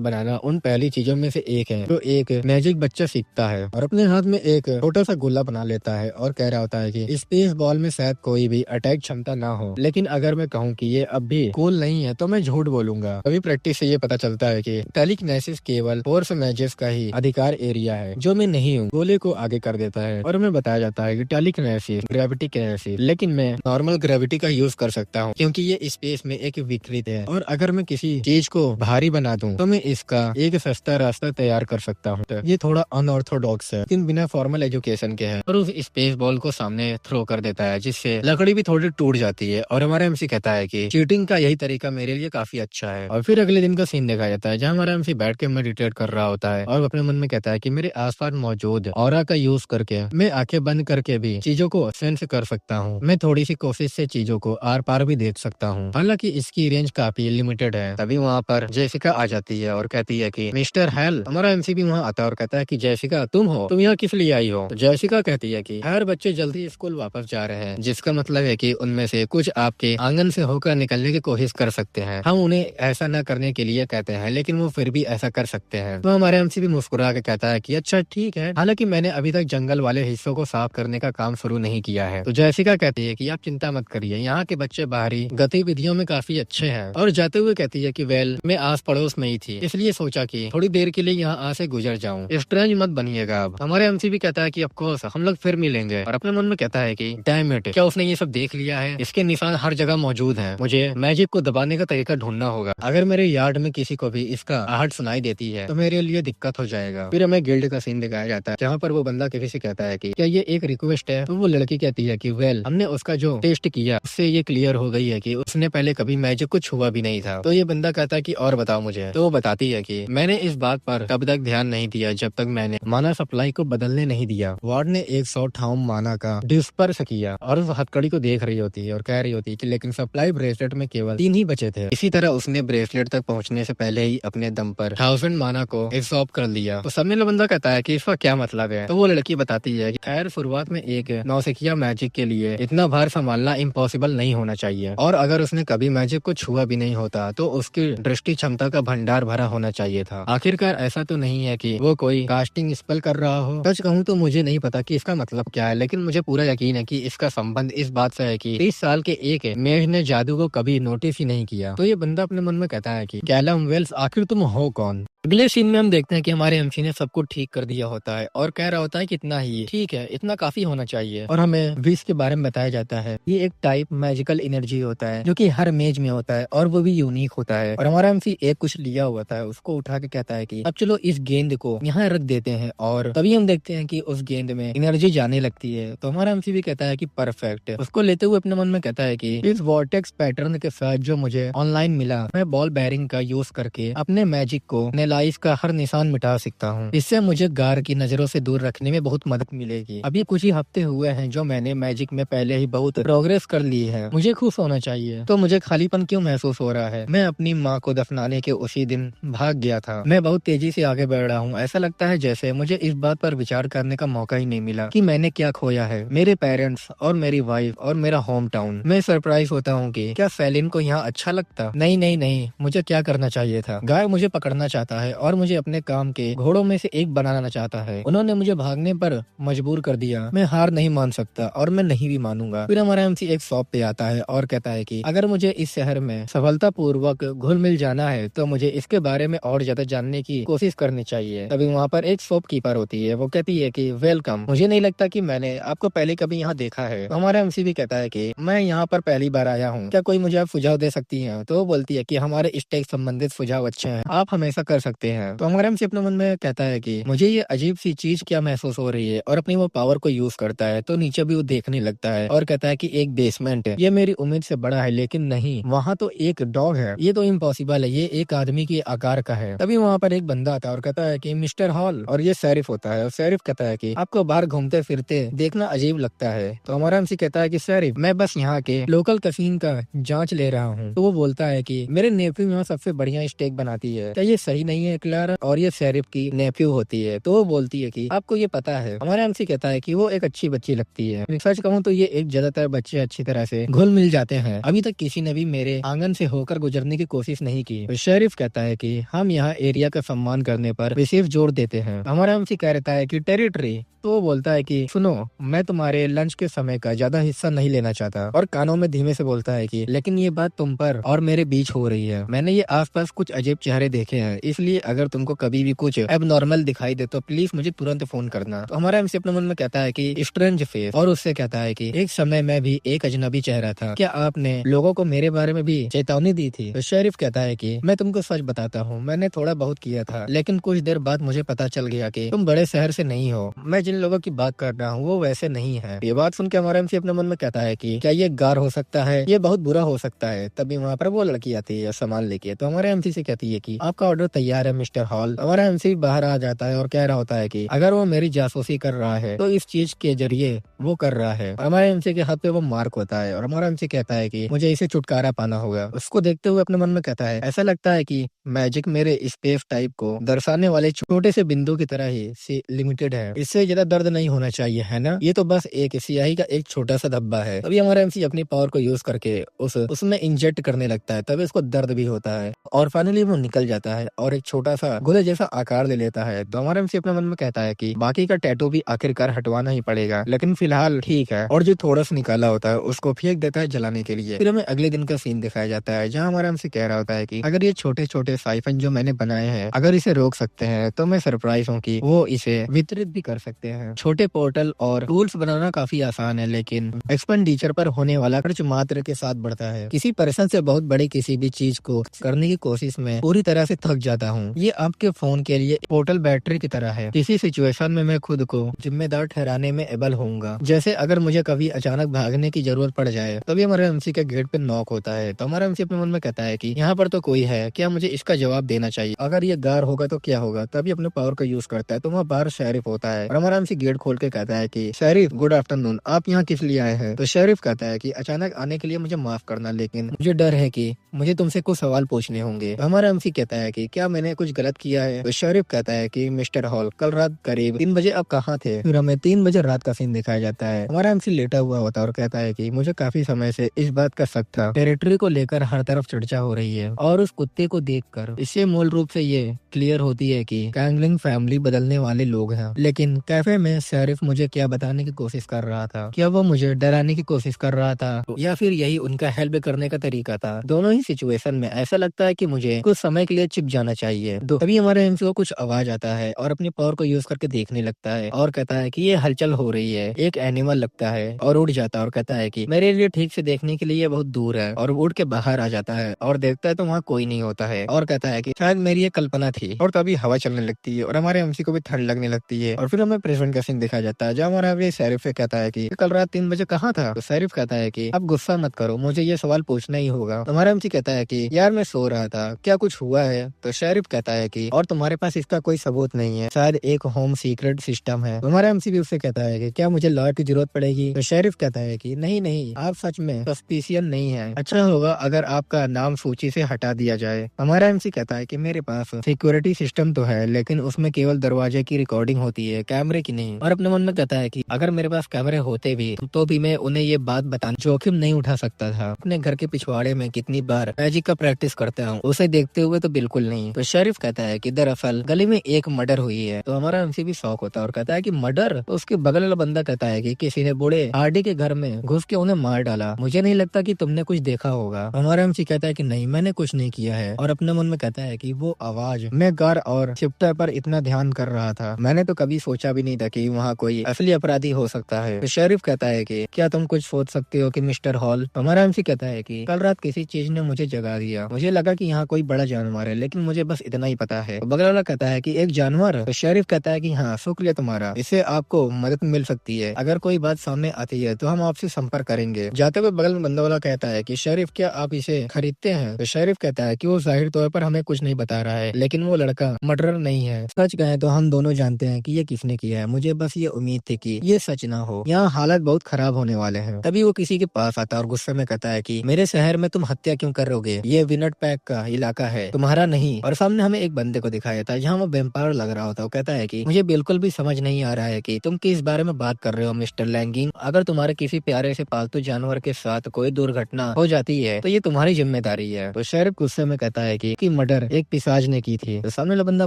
बनाना उन पहली चीजों में से एक है जो एक मैजिक बच्चा सीखता है, और अपने हाथ में एक छोटा सा गोला बना लेता है और कह रहा होता है कि स्पेस बॉल में शायद कोई भी अटैक क्षमता ना हो, लेकिन अगर मैं कहूँ कि ये अब भी कूल नहीं है तो मैं झूठ बोलूंगा। अभी प्रैक्टिस से ये पता चलता है कि टेलीकिनेसिस केवल फोर्स मैजेस का ही अधिकार एरिया है जो मैं नहीं हूँ। गोले को आगे कर देता है और हमें बताया जाता है कि टेलीकिनेसिस ग्रेविटी किनेसिस, लेकिन मैं नॉर्मल ग्रेविटी का यूज कर सकता हूँ क्योंकि ये स्पेस में एक विकृत है, और अगर मैं किसी चीज को भारी बना दूं तो मैं इसका एक सस्ता रास्ता तैयार कर सकता हूँ। ये थोड़ा अनऑर्थोडॉक्स है लेकिन बिना फॉर्मल एजुकेशन के है, और उस स्पेस बॉल को सामने थ्रो कर देता है जिससे लकड़ी भी थोड़ी टूट जाती है। और हमारा एमसी कहता है कि चीटिंग का यही तरीका मेरे लिए काफी अच्छा है। और फिर अगले दिन का सीन देखा जाता है जहाँ हमारा एमसी बैठ के मेडिटेट कर रहा होता है और अपने मन में कहता है कि मेरे आसपास मौजूद ऑरा का यूज करके मैं आंखें बंद करके भी चीजों को सेंस कर सकता हूँ। मैं थोड़ी सी कोशिश से चीजों को आर पार भी देख सकता हूँ, हालांकि इसकी रेंज काफी लिमिटेड है। तभी वहाँ पर जेसिका आ जाती है और कहती है कि मिस्टर हेल। हमारा एमसी भी वहाँ आता है और कहता है कि जेसिका तुम हो, तुम यहाँ किस लिए आई हो? तो जेसिका कहती है कि हर बच्चे जल्दी स्कूल वापस जा रहे हैं, जिसका मतलब है कि उनमें से कुछ आपके आंगन से होकर निकलने की कोशिश कर सकते हैं। हम उन्हें ऐसा न करने के लिए कहते हैं लेकिन वो फिर भी ऐसा कर सकते हैं। तो हमारे एमसी भी मुस्कुरा के कहता है कि अच्छा ठीक है, हालांकि मैंने अभी तक जंगल वाले हिस्सों को साफ करने का काम शुरू नहीं किया है। तो जेसिका कहती है कि आप चिंता मत करिए, यहाँ के बच्चे बाहरी गतिविधियों में काफी अच्छे हैं। और जाते हुए कहती है कि वेल मैं आस पड़ोस में ही थी इसलिए सोचा कि थोड़ी देर के लिए यहाँ से गुजर जाऊँ, स्ट्रेंज मत बनिएगा। अब हमारे एमसी भी कहता है कि ऑफ कोर्स हम लोग फिर मिलेंगे, और अपने मन में कहता है कि डैम इट, क्या उसने ये सब देख लिया है? इसके निशान हर जगह मौजूद हैं, मुझे मैजिक को दबाने का तरीका ढूंढना होगा। अगर मेरे यार्ड में किसी को भी इसका आहट सुनाई देती है तो मेरे लिए दिक्कत हो जाएगा। फिर हमें गिल्ड का सीन दिखाया जाता है जहाँ पर वो बंदा किसी से कहता है कि क्या ये एक रिक्वेस्ट है? तो वो लड़की कहती है कि वेल हमने उसका जो टेस्ट किया उससे ये क्लियर हो गई है कि उसने पहले कभी मैजिक को छुआ भी नहीं था। तो ये बंदा कहता है कि और बताओ मुझे। तो वो बताती है कि मैंने इस बात पर तब तक ध्यान नहीं दिया जब तक मैंने माना सप्लाई को बदलने नहीं दिया। वार्ड ने 100 माना का डिस्पर्स किया और उस हथकड़ी को देख रही होती है और कह रही होती है कि लेकिन सप्लाई ब्रेसलेट में केवल 3 ही बचे थे। इसी तरह उसने ब्रेसलेट तक पहुंचने से पहले ही अपने दम पर 1000 माना को एब्सॉर्ब कर लिया। तो सामने बंदा कहता है कि इसका क्या मतलब है? तो वो लड़की बताती है कि खैर शुरुआत में एक नौसिखिया मैजिक के लिए इतना भार संभालना इम्पॉसिबल नहीं होना चाहिए, और अगर उसने कभी मैजिक को छुआ भी नहीं होता तो उसकी दृष्टि क्षमता का भंडार भरा होना चाहिए था। आखिरकार ऐसा तो नहीं है कि वो कोई कास्टिंग स्पेल कर रहा हो। सच कहूँ तो मुझे नहीं पता कि इसका मतलब क्या है, लेकिन मुझे पूरा यकीन है कि इसका संबंध इस बात से है कि 30 साल के एक मेघ ने जादू को कभी नोटिस ही नहीं किया। तो ये बंदा अपने मन में कहता है कि कैलम वेल्स आखिर तुम हो कौन? अगले सीन में हम देखते हैं कि हमारे एमसी ने सबको ठीक कर दिया होता है और कह रहा होता है कि इतना ही ठीक है, इतना काफी होना चाहिए। और हमें विश के बारे में बताया जाता है ये एक टाइप मैजिकल एनर्जी होता है जो कि हर मेज में होता है और वो भी यूनिक होता है। और हमारा एमसी एक कुछ लिया हुआ था उसको उठा के कहता है कि अब चलो इस गेंद को यहाँ रख देते हैं, और तभी हम देखते हैं कि उस गेंद में एनर्जी जाने लगती है। तो हमारा एमसी भी कहता है कि परफेक्ट। उसको लेते हुए अपने मन में कहता है कि इस वॉर्टेक्स पैटर्न के साथ जो मुझे ऑनलाइन मिला मैं बॉल बैरिंग का यूज करके अपने मैजिक को नेलाइज का हर निशान मिटा सकता हूँ। इससे मुझे गार की नजरों से दूर रखने में बहुत मदद मिलेगी। अभी कुछ ही हफ्ते हुए हैं जो मैंने मैजिक में पहले ही बहुत प्रोग्रेस कर ली है, मुझे खुश होना चाहिए। तो मुझे खालीपन क्यों महसूस हो रहा है? मैं अपनी माँ को दफनाने के उसी दिन भाग गया था। मैं बहुत तेजी से आगे बढ़ रहा हूँ, ऐसा लगता है जैसे मुझे इस बात पर विचार करने का मौका ही नहीं मिला कि मैंने क्या खोया है, मेरे पेरेंट्स और मेरी वाइफ और मेरा होम टाउन। मैं सरप्राइज होता हूँ कि क्या सेलिन को यहाँ अच्छा लगता? नहीं नहीं नहीं, मुझे क्या करना चाहिए था? गाय मुझे पकड़ना चाहता है और मुझे अपने काम के घोड़ों में से एक बनाना चाहता है। उन्होंने मुझे भागने पर मजबूर कर दिया। मैं हार नहीं मान सकता और मैं नहीं भी मानूंगा। फिर हमारा एमसी एक शॉप पे आता है और कहता है कि अगर मुझे इस शहर में सफलता पूर्वक घुल मिल जाना है तो मुझे इसके बारे में और ज्यादा जानने की कोशिश करनी चाहिए। तभी वहाँ पर एक शॉपकीपर होती है, वो कहती है कि वेलकम, मुझे नहीं लगता कि मैंने आपको पहले कभी यहाँ देखा है। तो हमारा एमसी भी कहता है कि मैं यहाँ पर पहली बार आया हूँ, क्या कोई मुझे आप सुझाव दे सकती हैं? तो वो बोलती है कि हमारे स्टेक संबंधित सुझाव अच्छे हैं, आप हमेशा कर सकते सकते हैं। तो हमारा एमसी अपने मन में कहता है कि मुझे ये अजीब सी चीज क्या महसूस हो रही है, और अपनी वो पावर को यूज करता है। तो नीचे भी वो देखने लगता है और कहता है कि एक बेसमेंट है, ये मेरी उम्मीद से बड़ा है, लेकिन नहीं, वहाँ तो एक डॉग है, ये तो इम्पॉसिबल है, ये एक आदमी के आकार का है। तभी वहाँ पर एक बंदा आता है और कहता है कि मिस्टर हॉल, और ये शेरिफ होता है। और शेरिफ कहता है कि आपको बाहर घूमते फिरते देखना अजीब लगता है। तो हमारा एमसी कहता है कि शेरिफ, मैं बस यहाँ के लोकल कसीन का जांच ले रहा हूँ। तो वो बोलता है कि मेरे नेफ्यू यहाँ सबसे बढ़िया स्टेक बनाती है, क्या ये सही नहीं है क्लारा? और ये शेरिफ की नेफ्यू होती है। तो वो बोलती है कि आपको ये पता है। हमारा एमसी कहता है कि वो एक अच्छी बच्ची लगती है। सच कहूँ तो ये एक ज्यादातर बच्चे अच्छी तरह से घुल मिल जाते हैं, अभी तक किसी ने भी मेरे आंगन से होकर गुजरने की कोशिश नहीं की। तो शेरिफ कहता है कि हम यहाँ एरिया का सम्मान करने पर विशेष जोर देते हैं। हमारा एमसी कह रहता है कि टेरिटरी। तो वो बोलता है कि सुनो, मैं तुम्हारे लंच के समय का ज्यादा हिस्सा नहीं लेना चाहता। और कानों में धीमे से बोलता है कि लेकिन ये बात तुम पर और मेरे बीच हो रही है। मैंने ये आसपास कुछ अजीब चेहरे देखे हैं, इसलिए अगर तुमको कभी भी कुछ एबनॉर्मल दिखाई दे तो प्लीज मुझे तुरंत फोन करना। तो हमारा एमसी अपने मन में कहता है कि स्ट्रेंज फेस, और उससे कहता है कि एक समय में भी एक अजनबी चेहरा था, क्या आपने लोगों को मेरे बारे में भी चेतावनी दी थी? तो शेरिफ कहता है कि मैं तुमको सच बताता हूँ, मैंने थोड़ा बहुत किया था, लेकिन कुछ देर बाद मुझे पता चल गया कि तुम बड़े शहर से नहीं हो। मैं जिन लोगों की बात कर रहा हूँ वो वैसे नहीं है। ये बात सुन के हमारा एमसी अपने मन में कहता है कि क्या ये गार हो सकता है, ये बहुत बुरा हो सकता है। तभी वहाँ पर वो लड़की आती है सामान लेके। तो हमारे एमसी से कहती है कि आपका ऑर्डर तैयार है मिस्टर हॉल। हमारा एमसी बाहर आ जाता है और कह रहा होता है कि अगर वो मेरी जासूसी कर रहा है तो इस चीज के जरिए वो कर रहा है। हमारे एमसी के हाथ पे वो मार्क होता है और हमारा एमसी कहता है कि मुझे इसे छुटकारा पाना होगा। उसको देखते हुए अपने मन में कहता है ऐसा लगता है कि मैजिक मेरे स्पेस टाइप को दर्शाने वाले छोटे से बिंदु की तरह ही लिमिटेड है, इससे ज्यादा दर्द नहीं होना चाहिए, है ना? ये तो बस एक स्याही का एक छोटा सा धब्बा है। तभी हमारा एमसी अपनी पावर को यूज करके उसमें इंजेक्ट करने लगता है, तभी उसको दर्द भी होता है और फाइनली वो निकल जाता है और एक छोटा सा गोले जैसा आकार ले लेता है। तो हमारा एमसी अपने मन में कहता है कि बाकी का टैटू भी आखिरकार हटवाना ही पड़ेगा, लेकिन फिलहाल ठीक है। और जो थोड़ा सा निकाला होता है उसको फेंक देता है जलाने के लिए। फिर हमें अगले दिन का सीन दिखाया जाता है जहाँ हमारा एमसी कह रहा होता है कि अगर ये छोटे छोटे साइफन जो मैंने बनाए हैं अगर इसे रोक सकते हैं तो मैं सरप्राइज हूँ कि वो इसे वितरित भी कर सकते हैं। छोटे पोर्टल और टूल्स बनाना काफी आसान है, लेकिन एक्सपेंडिचर पर होने वाला खर्च मात्रा के साथ बढ़ता है। किसी पर्सन से बहुत बड़ी किसी भी चीज को करने की कोशिश में पूरी तरह से थक जाता हूँ। ये आपके फोन के लिए पोर्टल बैटरी की तरह है, किसी सिचुएशन में मैं खुद को जिम्मेदार ठहराने में एबल होऊंगा। जैसे अगर मुझे कभी अचानक भागने की जरूरत पड़ जाए तभी हमारे एमसी के गेट पे नॉक होता है। तो हमारा एमसी अपने मन में कहता है कि यहाँ पर तो कोई है, क्या मुझे इसका जवाब देना चाहिए? अगर ये गार होगा तो क्या होगा? तभी अपने पावर का यूज करता है तो वहाँ बाहर शेरिफ होता है और हमारा एमसी गेट खोल के कहता है कि शेरिफ गुड आफ्टरनून, आप यहाँ किस लिए आए हैं? तो शेरिफ कहता है कि अचानक आने के लिए मुझे माफ करना, लेकिन मुझे डर है कि मुझे तुमसे कुछ सवाल पूछने होंगे। तो हमारा एमसी कहता है कि क्या मैंने कुछ गलत किया है? तो शेरिफ कहता है कि मिस्टर हॉल, कल रात करीब 3 बजे आप कहाँ थे? फिर हमें 3 बजे रात का सीन दिखाया जाता है। हमारा एमसी लेटा हुआ होता है और कहता है कि मुझे काफी समय से इस बात का शक था, टेरिटरी को लेकर हर तरफ चर्चा हो रही है और उस कुत्ते को देखकर इससे मूल रूप से ये क्लियर होती है कि कैंगलिंग फैमिली बदलने वाले लोग हैं। लेकिन कैफे में शेरिफ मुझे क्या बताने की कोशिश कर रहा था? क्या वो मुझे डराने की कोशिश कर रहा था या फिर यही उनका हेल्प करने का तरीका था? दोनों ही सिचुएशन में ऐसा लगता है कि मुझे कुछ समय के लिए चिप जाना चाहिए। तभी हमारे एमसी को कुछ आवाज आता है और अपनी पावर को यूज करके देखने लगता है और कहता है कि ये हलचल हो रही है, एक एनिमल लगता है और उड़ जाता है और कहता है कि मेरे लिए ठीक से देखने के लिए ये बहुत दूर है और उड़ के बाहर आ जाता है और देखता है तो वहाँ कोई नहीं होता है और कहता है कि शायद मेरी ये कल्पना थी। और तभी हवा चलने लगती है और हमारे एमसी को भी ठंड लगने लगती है और फिर हमें प्रेजेंट का सीन दिखाया जाता है जहाँ हमारा शेरिफ से कहता है कि कल रात 3 बजे कहाँ था? तो शेरिफ कहता है कि अब गुस्सा मत करो, मुझे ये सवाल पूछना ही होगा। तो हमारा एमसी कहता है कि यार मैं सो रहा था, क्या कुछ हुआ है? तो शेरिफ कहता है कि और तुम्हारे पास इसका कोई सबूत नहीं है, शायद एक होम सीक्रेट सिस्टम है। तो हमारा एमसी भी उससे कहता है कि क्या मुझे लॉयर की जरूरत पड़ेगी? तो शेरिफ कहता है कि नहीं नहीं, आप सच में सस्पिशियन नहीं है, अच्छा होगा अगर आपका नाम सूची से हटा दिया जाए। हमारा एमसी कहता है कि मेरे पास सिक्योरिटी सिस्टम तो है लेकिन उसमें केवल दरवाजे की रिकॉर्डिंग होती है, कैमरे की नहीं। और अपने मन में कहता है कि अगर मेरे पास कैमरे होते भी तो भी मैं उन्हें ये बात बताने जोखिम नहीं उठा सकता था। अपने घर के पिछवाड़े में कितनी बार मैजिक का प्रैक्टिस करता हूँ, उसे देखते हुए तो बिल्कुल नहीं। तो शेरिफ कहता है कि दरअसल गली में एक मर्डर हुई है। तो हमारा एमसी भी शौक होता है और कहता है कि मर्डर? तो उसके बगल वाला बंदा कहता है कि किसी ने बूढ़े आरडी के घर में घुस के उन्हें मार डाला, मुझे नहीं लगता कि तुमने कुछ देखा होगा। हमारा एमसी कहता है कि नहीं, मैंने कुछ नहीं किया है और अपने मन में कहता है कि वो आवाज मैं गार और शिफ्टर पर इतना ध्यान कर रहा था। मैंने तो कभी सोचा भी नहीं था कि वहाँ कोई असली अपराधी हो सकता है। तो शेरिफ कहता है कि क्या तुम कुछ सोच सकते हो कि मिस्टर हॉल? हमारा एमसी कहता है कि कल रात किसी चीज ने मुझे जगा दिया। मुझे लगा कि यहाँ कोई बड़ा जानवर है, लेकिन मुझे बस इतना ही पता है। तो बगल वाला कहता है कि एक जानवर? तो शेरिफ कहता है कि हाँ, शुक्रिया तुम्हारा, इससे आपको मदद मिल सकती है। अगर कोई बात सामने आती है तो हम आपसे संपर्क करेंगे। जाते हुए बगल में बंदा वाला कहता है कि शेरिफ क्या आप इसे खरीदते हैं? तो शेरिफ कहता है कि वो जाहिर तौर पर हमें कुछ नहीं बता रहा है, लेकिन वो लड़का मर्डरर नहीं है। सच कहें तो हम दोनों जानते हैं कि ये किसने किया है। मुझे बस ये उम्मीद थी कि ये सच ना हो। यहाँ हालत बहुत खराब होने वाले हैं। तभी वो किसी के पास आता है और गुस्से में कहता है कि मेरे शहर में तुम हत्या क्यों करोगे? ये विनट पैक का इलाका है, तुम्हारा नहीं। और सामने हमें एक बंदे को दिखाया था जहाँ वो वेम्पायर लग रहा होता है। वो कहता है कि मुझे बिल्कुल भी समझ नहीं आ रहा है कि तुम किस बारे में बात कर रहे हो मिस्टर लैंगिंग। अगर तुम्हारे किसी प्यारे से पालतू जानवर के साथ कोई दुर्घटना हो जाती है तो ये तुम्हारी जिम्मेदारी है। तो शेरिफ गुस्से में कहता है कि मर्डर एक पिशाच ने की थी। तो सामने वाला बंदा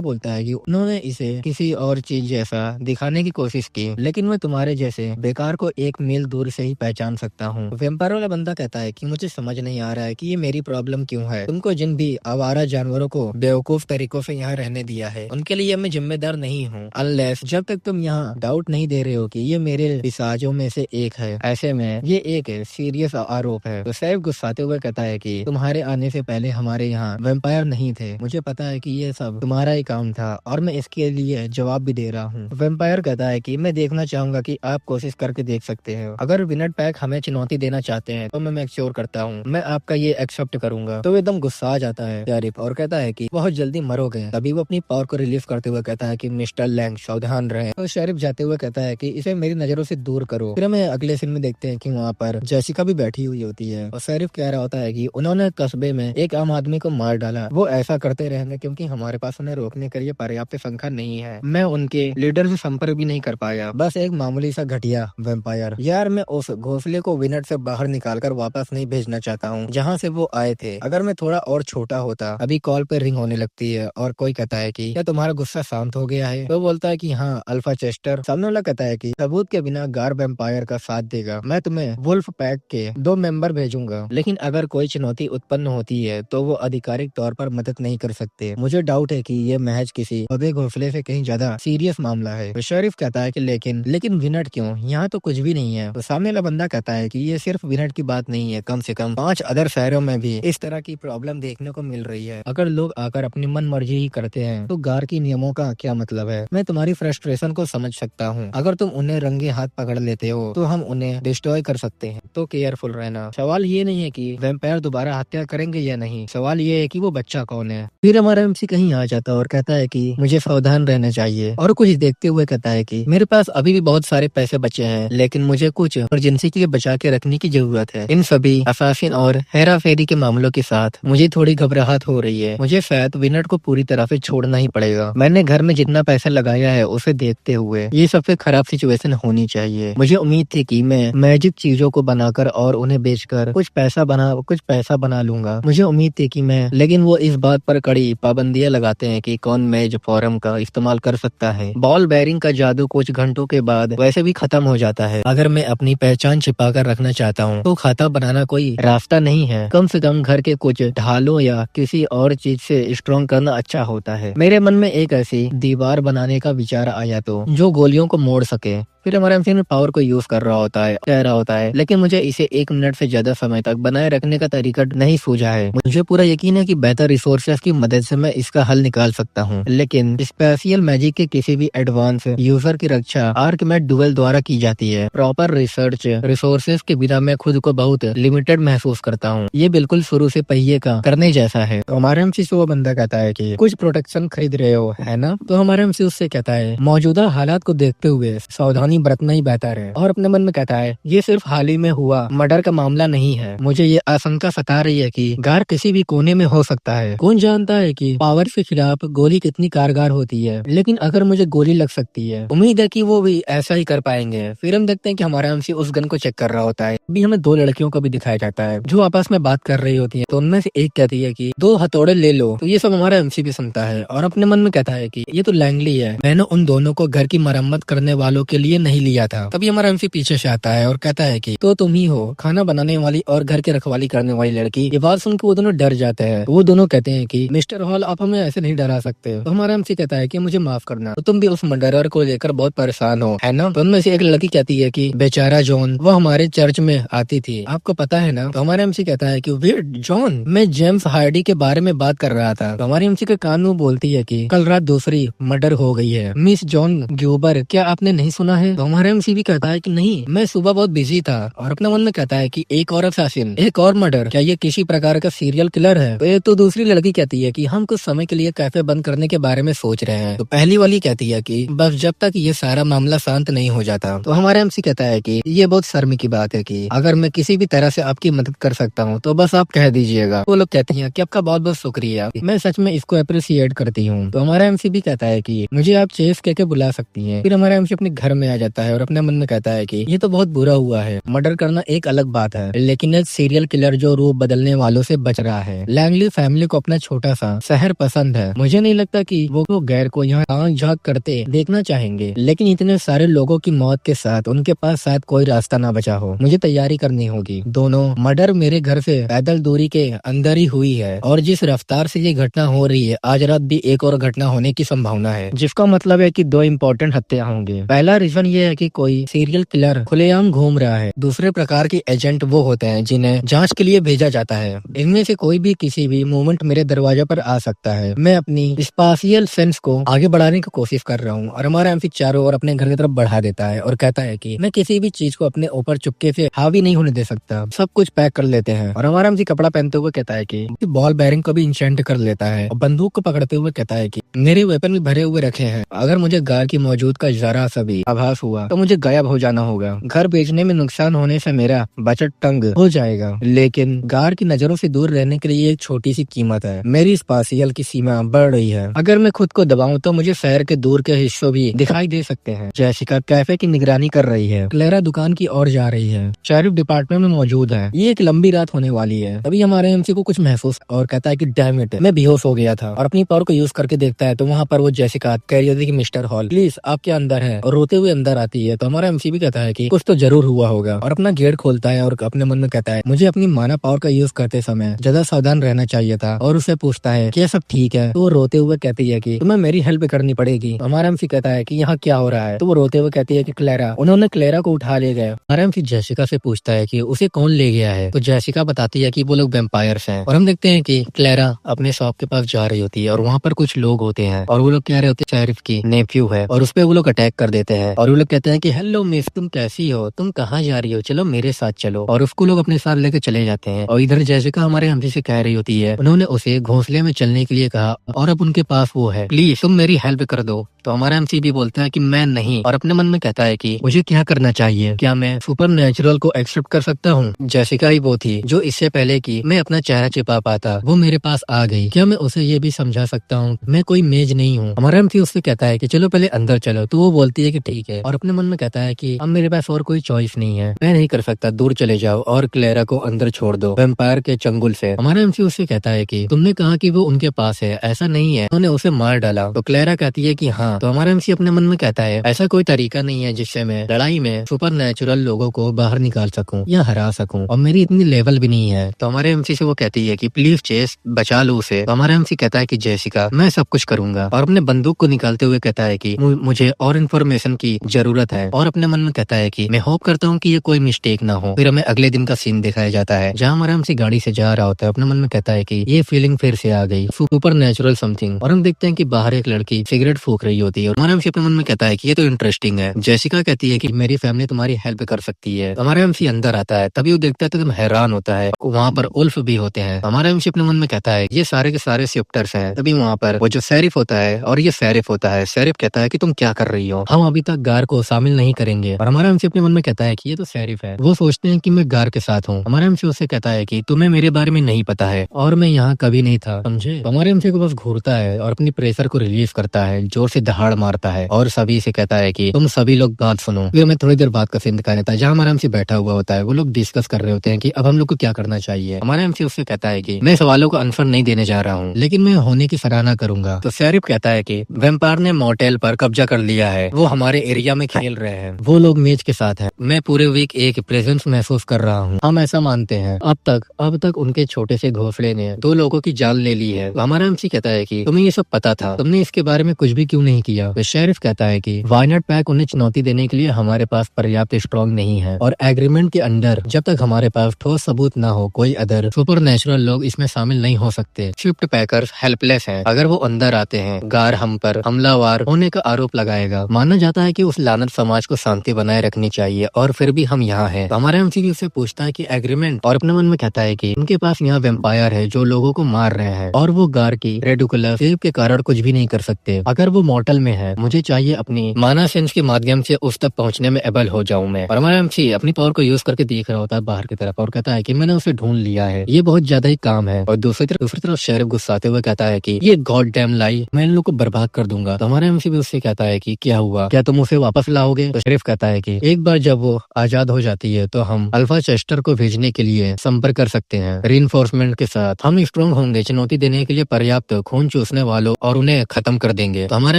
बोलता है कि उन्होंने इसे किसी और चीज जैसा दिखाने की कोशिश की, लेकिन मैं तुम्हारे जैसे बेकार को एक मील दूर से ही पहचान सकता हूँ। वेम्पायर वाला बंदा कहता है कि मुझे समझ नहीं आ रहा है कि ये मेरी प्रॉब्लम क्यों है। तुमको जिन भी आवारा जानवरों को बेवकूफ तरीकों से यहाँ रहने दिया है उनके लिए मैं जिम्मेदार नहीं हूँ, अनलेस जब तक तुम यहाँ डाउट नहीं दे रहे हो कि ये मेरे पिशाचों में से एक है। ऐसे में ये एक सीरियस आरोप है। तो सैफ गुस्साते हुए कहता है कि तुम्हारे आने से पहले हमारे यहाँ वेम्पायर नहीं थे। मुझे पता है कि ये सब तुम्हारा ही काम था और मैं इसके लिए जवाब भी दे रहा हूँ। वेम्पायर कहता है कि मैं देखना चाहूंगा कि आप कोशिश करके देख सकते हैं। अगर विनट पैक हमें चुनौती देना चाहते हैं तो मैं मेक श्योर करता हूँ मैं आपका ये एक्सेप्ट करूंगा। तो वो एकदम गुस्सा आ जाता है शेरिफ और कहता है कि बहुत जल्दी मरोगे। तभी वो अपनी पावर को रिलीज करते हुए कहता है कि मिस्टर लैंग सावधान रहे। तो शेरिफ जाते हुए कहता है कि इसे मेरी नजरों से दूर करो। फिर हमें अगले सीन में देखते हैं कि वहाँ पर जेसिका भी बैठी हुई होती है और शेरिफ कह रहा होता है कि उन्होंने कस्बे में एक आम आदमी को मार डाला। वो ऐसा करते रहेंगे क्योंकि हमारे पास उन्हें रोकने के लिए पर्याप्त संख्या नहीं है। मैं उनके लीडर से संपर्क भी नहीं कर पाया, बस एक मामूली सा घटिया वेम्पायर। यार मैं उस घोंसले को विनट से बाहर निकालकर वापस नहीं भेजना चाहता हूँ जहाँ से वो आए थे। अगर मैं थोड़ा और छोटा होता। अभी कॉल पे रिंग होने लगती है और कोई कहता है कि क्या तुम्हारा गुस्सा शांत हो गया है? तो बोलता है कि हाँ अल्फा चेस्टर। सामने वाला कहता है कि सबूत के बिना गार वेम्पायर का साथ देगा। मैं तुम्हें वुल्फ पैक के 2 मेंबर भेजूंगा, लेकिन अगर कोई चुनौती उत्पन्न होती है तो वो आधिकारिक तौर पर मदद नहीं कर सकते। मुझे डाउट है कि ये महज किसी बड़े घोंसले से कहीं ज्यादा सीरियस मामला है। तो शेरिफ कहता है कि लेकिन विनट क्यों? यहाँ तो कुछ भी नहीं है। तो सामने वाला बंदा कहता है कि ये सिर्फ विनट की बात नहीं है, कम से कम 5 अदर शहरों में भी इस तरह की प्रॉब्लम देखने को मिल रही है। अगर लोग आकर अपनी मन मर्जी ही करते हैं तो गार की नियमों का क्या मतलब है? मैं तुम्हारी फ्रस्ट्रेशन को समझ सकता हूँ। अगर तुम उन्हें रंगे हाथ पकड़ लेते हो तो हम उन्हें डिस्ट्रॉय कर सकते हैं। तो केयरफुल रहना। सवाल ये नहीं है कि वेम्पायर दोबारा हत्या करेंगे या नहीं, सवाल ये है कि वो बच्चा कौन है। फिर हमारा एमसी कहीं आ जाता है और कहता है कि मुझे सावधान रहना चाहिए और कुछ देखते हुए कहता है कि मेरे पास अभी भी बहुत सारे पैसे बचे हैं, लेकिन मुझे कुछ इमरजेंसी के बचा के रखने की जरूरत है। इन सभी असासिन और हेरा फेरी के मामलों के साथ मुझे थोड़ी घबराहट हो रही है। मुझे शायद विनट को पूरी तरह से छोड़ना ही पड़ेगा। मैंने घर में जितना पैसा लगाया है उसे देखते हुए ये सबसे खराब सिचुएशन होनी चाहिए। मुझे उम्मीद थी कि मैं मैजिक चीजों को बनाकर और उन्हें बेचकर कुछ पैसा बना लूंगा। मुझे उम्मीद थी कि मैं, लेकिन वो इस बात पर कड़ी पाबंदियां लगाते हैं कि कौन मैज फॉरम का इस्तेमाल कर सकता है। बॉल बेयरिंग का जादू कुछ घंटों के बाद वैसे भी खत्म हो जाता है। अगर मैं अपनी पहचान छिपा कर रखना चाहता हूँ तो खाता बनाना कोई रास्ता नहीं है। कम से कम घर के कुछ ढालों या किसी और चीज से स्ट्रॉन्ग करना अच्छा होता है। मेरे मन में एक ऐसी दीवार बनाने का विचार आया तो जो गोलियों को मोड़ सके। फिर हमारा एमसी में पावर को यूज कर रहा होता है, कह रहा होता है, लेकिन मुझे इसे 1 मिनट से ज्यादा समय तक बनाए रखने का तरीका नहीं सूझा है। मुझे पूरा यकीन है कि बेहतर रिसोर्सेज की मदद से मैं इसका हल निकाल सकता हूँ, लेकिन स्पेशल मैजिक के किसी भी एडवांस यूजर की रक्षा आर्कमेट डुएल द्वारा की जाती है। प्रॉपर रिसर्च रिसोर्सेज के बिना मैं खुद को बहुत लिमिटेड महसूस करता हूँ। ये बिल्कुल शुरू से पहिए का करने जैसा है। तो हमारे एमसी से वो बंदा कहता है कि कुछ प्रोटेक्शन खरीद रहे हो है ना? तो हमारे एमसी उससे कहता है मौजूदा हालात को देखते हुए सावधानी बरतना ही बेहतर है। और अपने मन में कहता है ये सिर्फ हाल ही में हुआ मर्डर का मामला नहीं है। मुझे ये आशंका सता रही है कि गार किसी भी कोने में हो सकता है। कौन जानता है कि पावर के खिलाफ गोली कितनी कारगर होती है। लेकिन अगर मुझे गोली लग सकती है, उम्मीद है कि वो भी ऐसा ही कर पाएंगे। फिर हम देखते हैं कि हमारा एमसी उस गन को चेक कर रहा होता है। अभी हमें 2 लड़कियों को भी दिखाया जाता है जो आपस में बात कर रही होती है। तो उनमें से एक कहती है कि 2 हथौड़े ले लो। तो ये सब हमारा एमसी भी सुनता है और अपने मन में कहता है कि ये तो लैंगली है। मैंने उन दोनों को घर की मरम्मत करने वालों के लिए नहीं लिया था। तभी हमारा एमसी पीछे से आता है और कहता है कि तो तुम ही हो खाना बनाने वाली और घर की रखवाली करने वाली लड़की। ये बात सुनकर वो दोनों डर जाते हैं। वो दोनों कहते हैं कि मिस्टर हॉल आप हमें ऐसे नहीं डरा सकते। तो हमारा एमसी कहता है कि मुझे माफ करना, तो तुम भी उस मर्डरर को लेकर बहुत परेशान हो, है ना। तो उनमें से एक लड़की कहती है कि बेचारा जॉन, वो हमारे चर्च में आती थी, आपको पता है ना। तो हमारा एमसी कहता है कि वे जॉन, मैं जेम्स हार्डी के बारे में बात कर रहा था। तो हमारी एमसी के कान में बोलती है कि कल रात दूसरी मर्डर हो गई है, मिस जॉन ग्यूबर, क्या आपने नहीं सुना है। तो हमारा एमसी भी कहता है कि नहीं, मैं सुबह बहुत बिजी था। और अपने मन में कहता है कि एक और असासिन, एक और मर्डर, क्या ये किसी प्रकार का सीरियल किलर है। तो ये तो दूसरी लड़की कहती है कि हम कुछ समय के लिए कैफे बंद करने के बारे में सोच रहे हैं। तो पहली वाली कहती है कि बस जब तक ये सारा मामला शांत नहीं हो जाता। तो हमारा एमसी कहता है कि ये बहुत शर्म की बात है कि अगर मैं किसी भी तरह से आपकी मदद कर सकता हूँ तो बस आप कह दीजिएगा। वो लोग कहते हैं कि आपका बहुत बहुत शुक्रिया, मैं सच में इसको अप्रिशिएट करती हूँ। तो हमारा एमसी भी कहता है कि मुझे आप चेस कह के बुला सकती हैं। फिर हमारा एमसी अपने घर में आ जाता है और अपने मन में कहता है कि ये तो बहुत बुरा हुआ है, मर्डर करना एक अलग बात है, लेकिन एक सीरियल किलर जो रूप बदलने वालों से बच रहा है। लैंगली फैमिली को अपना छोटा सा शहर पसंद है। मुझे नहीं लगता कि वो गैर को यहाँ आंख झांक करते देखना चाहेंगे, लेकिन इतने सारे लोगों की मौत के साथ उनके पास शायद कोई रास्ता ना बचा हो। मुझे तैयारी करनी होगी। दोनों मर्डर मेरे घर से पैदल दूरी के अंदर ही हुई है और जिस रफ्तार से ये घटना हो रही है, आज रात भी एक और घटना होने की संभावना है, जिसका मतलब है कि दो इम्पोर्टेंट हत्या होंगे। पहला रीजन ये है कि कोई सीरियल किलर खुलेआम घूम रहा है। दूसरे प्रकार के एजेंट वो होते हैं जिन्हें जांच के लिए भेजा जाता है। इनमें से कोई भी किसी भी मोमेंट मेरे दरवाजे पर आ सकता है। मैं अपनी स्पाशियल सेंस को आगे बढ़ाने की कोशिश कर रहा हूँ। और हमारा एमसी चारों ओर अपने घर की तरफ बढ़ा देता है और कहता है कि मैं किसी भी चीज को अपने ऊपर चुपके से हावी नहीं होने दे सकता, सब कुछ पैक कर लेते हैं। और हमारा एमसी कपड़ा पहनते हुए कहता है कि बॉल बैरिंग को भी इंसेंट कर लेता है और बंदूक को पकड़ते हुए कहता है कि मेरे वेपन भी भरे हुए रखे हैं, अगर मुझे गार की मौजूद का जरा सा भी आभास हुआ तो मुझे गायब हो जाना होगा। घर बेचने में नुकसान होने से मेरा बजट तंग हो जाएगा, लेकिन गार की नजरों से दूर रहने के लिए एक छोटी सी कीमत है। मेरी स्पाशियल की सीमा बढ़ रही है, अगर मैं खुद को दबाऊं तो मुझे शहर के दूर के हिस्सों भी दिखाई दे सकते हैं। जैसिका कैफे की निगरानी कर रही है, क्लेरा दुकान की ओर जा रही है, शेरिफ डिपार्टमेंट में मौजूद है। ये एक लंबी रात होने वाली है। तभी हमारे एमसी को कुछ महसूस और कहता है कि डैम इट, मैं बेहोश हो गया था। और अपनी पावर को यूज करके देखता है तो वहाँ पर वो जैसिका कह रही होती है कि मिस्टर हॉल प्लीज आप क्या अंदर है, और रोते हुए अंदर आती है। तो हमारा एमसी भी कहता है कि कुछ तो जरूर हुआ होगा और अपना गेट खोलता है और अपने मन में कहता है मुझे अपनी माना पावर का यूज करते समय ज्यादा सावधान रहना चाहिए था। और उसे पूछता है क्या सब ठीक है। तो वो रोते हुए कहती है कि तुम्हें मेरी हेल्प करनी पड़ेगी। तो हमारा एमसी कहता है कि यहाँ क्या हो रहा है। तो वो रोते हुए कहती है कि क्लेरा, उन्होंने क्लेरा को उठा ले गए। हमारा एमसी जैसिका से पूछता है कि उसे कौन ले गया है। तो जैसिका बताती है कि वो लोग वेम्पायर्स हैं। और हम देखते हैं कि क्लेरा अपने शॉप के पास जा रही होती है और वहाँ पर कुछ लोग होते हैं और वो लोग कह रहे होते हैं शेरिफ की नेफ्यू है और उस पे वो लोग अटैक कर देते हैं। और वो लोग कहते हैं कि हेलो मिस, तुम कैसी हो, तुम कहाँ जा रही हो, चलो मेरे साथ चलो। और उसको लोग अपने साथ लेके चले जाते हैं। और इधर जैसिका हमारे एमसी से कह रही होती है, उन्होंने उसे घोंसले में चलने के लिए कहा और अब उनके पास वो है, प्लीज तुम मेरी हेल्प कर दो। तो हमारा एमसी भी बोलता है कि मैं नहीं, और अपने मन में कहता है कि मुझे क्या करना चाहिए, क्या मैं सुपर नेचुरल को एक्सेप्ट कर सकता हूँ। जैसिका ही वो थी जो इससे पहले कि मैं अपना चेहरा छिपा पाता वो मेरे पास आ गई। क्या मैं उसे ये भी समझा सकता हूँ मैं कोई मेज नहीं हूँ। हमारा एमसी उससे कहता है कि चलो पहले अंदर चलो। तो वो बोलती है कि ठीक है, और अपने मन में कहता है कि अब मेरे पास और कोई चॉइस नहीं है, मैं नहीं कर सकता, दूर चले जाओ और क्लेरा को अंदर छोड़ दो वेम्पायर के चंगुल से। हमारा एमसी उससे कहता है कि तुमने कहा कि वो उनके पास है, ऐसा नहीं है, उन्होंने उसे मार डाला। तो क्लेरा कहती है कि हाँ। तो हमारा एमसी अपने मन में कहता है ऐसा कोई तरीका नहीं है जिससे मैं लड़ाई में सुपर नेचुरल लोगों को बाहर निकाल सकूं या हरा सकूं, और मेरी इतनी लेवल भी नहीं है। तो हमारे एमसी से वो कहती है कि प्लीज चेस बचा लो उसे। तो हमारा एमसी कहता है कि जैसिका मैं सब कुछ करूंगा, और अपने बंदूक को निकालते हुए कहता है कि मुझे और इन्फॉर्मेशन की जरूरत है। और अपने मन में कहता है कि मैं होप करता हूँ कि ये कोई मिस्टेक ना हो। फिर हमें अगले दिन का सीन दिखाया जाता है जहाँ हमारा एमसी गाड़ी से जा रहा होता है। अपने मन में कहता है कि ये फीलिंग फिर से आ गई, सुपर नेचुरल समथिंग। और हम देखते हैं कि बाहर एक लड़की सिगरेट फूक रही होती है और हमारा एमसी अपने मन में कहता है कि ये तो इंटरेस्टिंग है। जैसिका कहती है कि मेरी फैमिली तुम्हारी हेल्प कर सकती है। तो हमारा एमसी अंदर आता है, तभी वो देखता है तो एकदम हैरान होता है, वहाँ पर उल्फ भी होते हैं। हमारा एमसी अपने मन में कहता है ये सारे के सारे शिफ्टर्स हैं। तभी वहाँ पर वो जो शेरिफ होता है और ये शेरिफ होता है। शेरिफ कहता है कि तुम क्या कर रही हो, हम अभी तक गार को शामिल नहीं करेंगे। और हमारा एमसी अपने मन में कहता है कि ये तो शेरिफ है, वो सोचते हैं कि मैं गार के साथ हूँ। हमारा एमसी उससे कहता है कि तुम्हें मेरे बारे में नहीं पता है और मैं यहाँ कभी नहीं था, समझे। तो हमारे एमसी को बस घूरता है और अपनी प्रेशर को रिलीज करता है, जोर से दहाड़ मारता है और सभी से कहता है कि तुम सभी लोग बात सुनो। फिर हमें थोड़ी देर बाद का सीन दिखाया जाता है जहाँ हमारा एमसी बैठा हुआ होता है। वो लोग डिस्कस कर रहे होते हैं कि अब हम लोग को क्या करना चाहिए। हमारा एमसी उससे कहता है कि मैं सवालों का आंसर नहीं देने जा रहा हूँ, लेकिन मैं होने की सराहना करूंगा। तो शेरिफ कहता है कि वेम्पायर ने मोटेल पर कब्जा कर लिया है, वो हमारे एरिया में खेल रहे हैं, वो लोग मेज के साथ हैं। मैं पूरे वीक एक प्रेजेंस महसूस कर रहा हूँ। हम ऐसा मानते हैं। अब तक उनके छोटे से घोंसले ने 2 लोगों की जान ले ली है। तो हमारा एमसी कहता है कि तुम्हें ये सब पता था, तुमने इसके बारे में कुछ भी क्यों नहीं किया। तो शेरिफ कहता है कि वायनाड पैक उन्हें चुनौती देने के लिए हमारे पास पर्याप्त स्ट्रॉन्ग नहीं है और एग्रीमेंट के अंडर जब तक हमारे पास ठोस सबूत ना हो कोई अदर सुपरनेचुरल लोग इसमें शामिल नहीं हो सकते। शिफ्ट पैकर्स हेल्पलेस हैं। अगर वो अंदर आते हैं गार हम पर हमलावर होने का आरोप लगाएगा। माना जाता है कि उस लानत समाज को शांति बनाए रखनी चाहिए और फिर भी हम यहाँ हैं। तो हमारा एमसी उससे पूछता है कि एग्रीमेंट, और अपने मन में कहता है कि उनके पास यहाँ वेम्पायर है जो लोगों को मार रहे हैं और वो गार की रेडिकुलस सेव के कारण कुछ भी नहीं कर सकते। अगर वो मॉर्टल में है, मुझे चाहिए अपनी माना सेंस के माध्यम से उस तक पहुंचने में एबल हो जाऊं मैं। और हमारा एमसी अपनी पावर को यूज करके देख रहा होता है बाहर की तरफ और कहता है कि मैंने उसे ढूंढ लिया है, ये बहुत ज्यादा ही काम है। और दूसरी तरफ शेरिफ गुस्साते हुए कहता है कि ये गॉड डैम लाई, मैं इन लोग को बर्बाद कर दूंगा। तो हमारा एमसी भी उससे कहता है कि क्या हुआ, क्या तुम उसे वापस लाओगे। तो शेरिफ कहता है कि एक बार जब वो आजाद हो जाती है तो हम अल्फा चेस्टर को भेजने के लिए संपर्क कर सकते हैं रीइंफोर्समेंट के साथ। हम स्ट्रॉन्ग होंगे, चुनौती देने के लिए पर्याप्त खून चूसने वालों और उन्हें खत्म कर देंगे। तो हमारा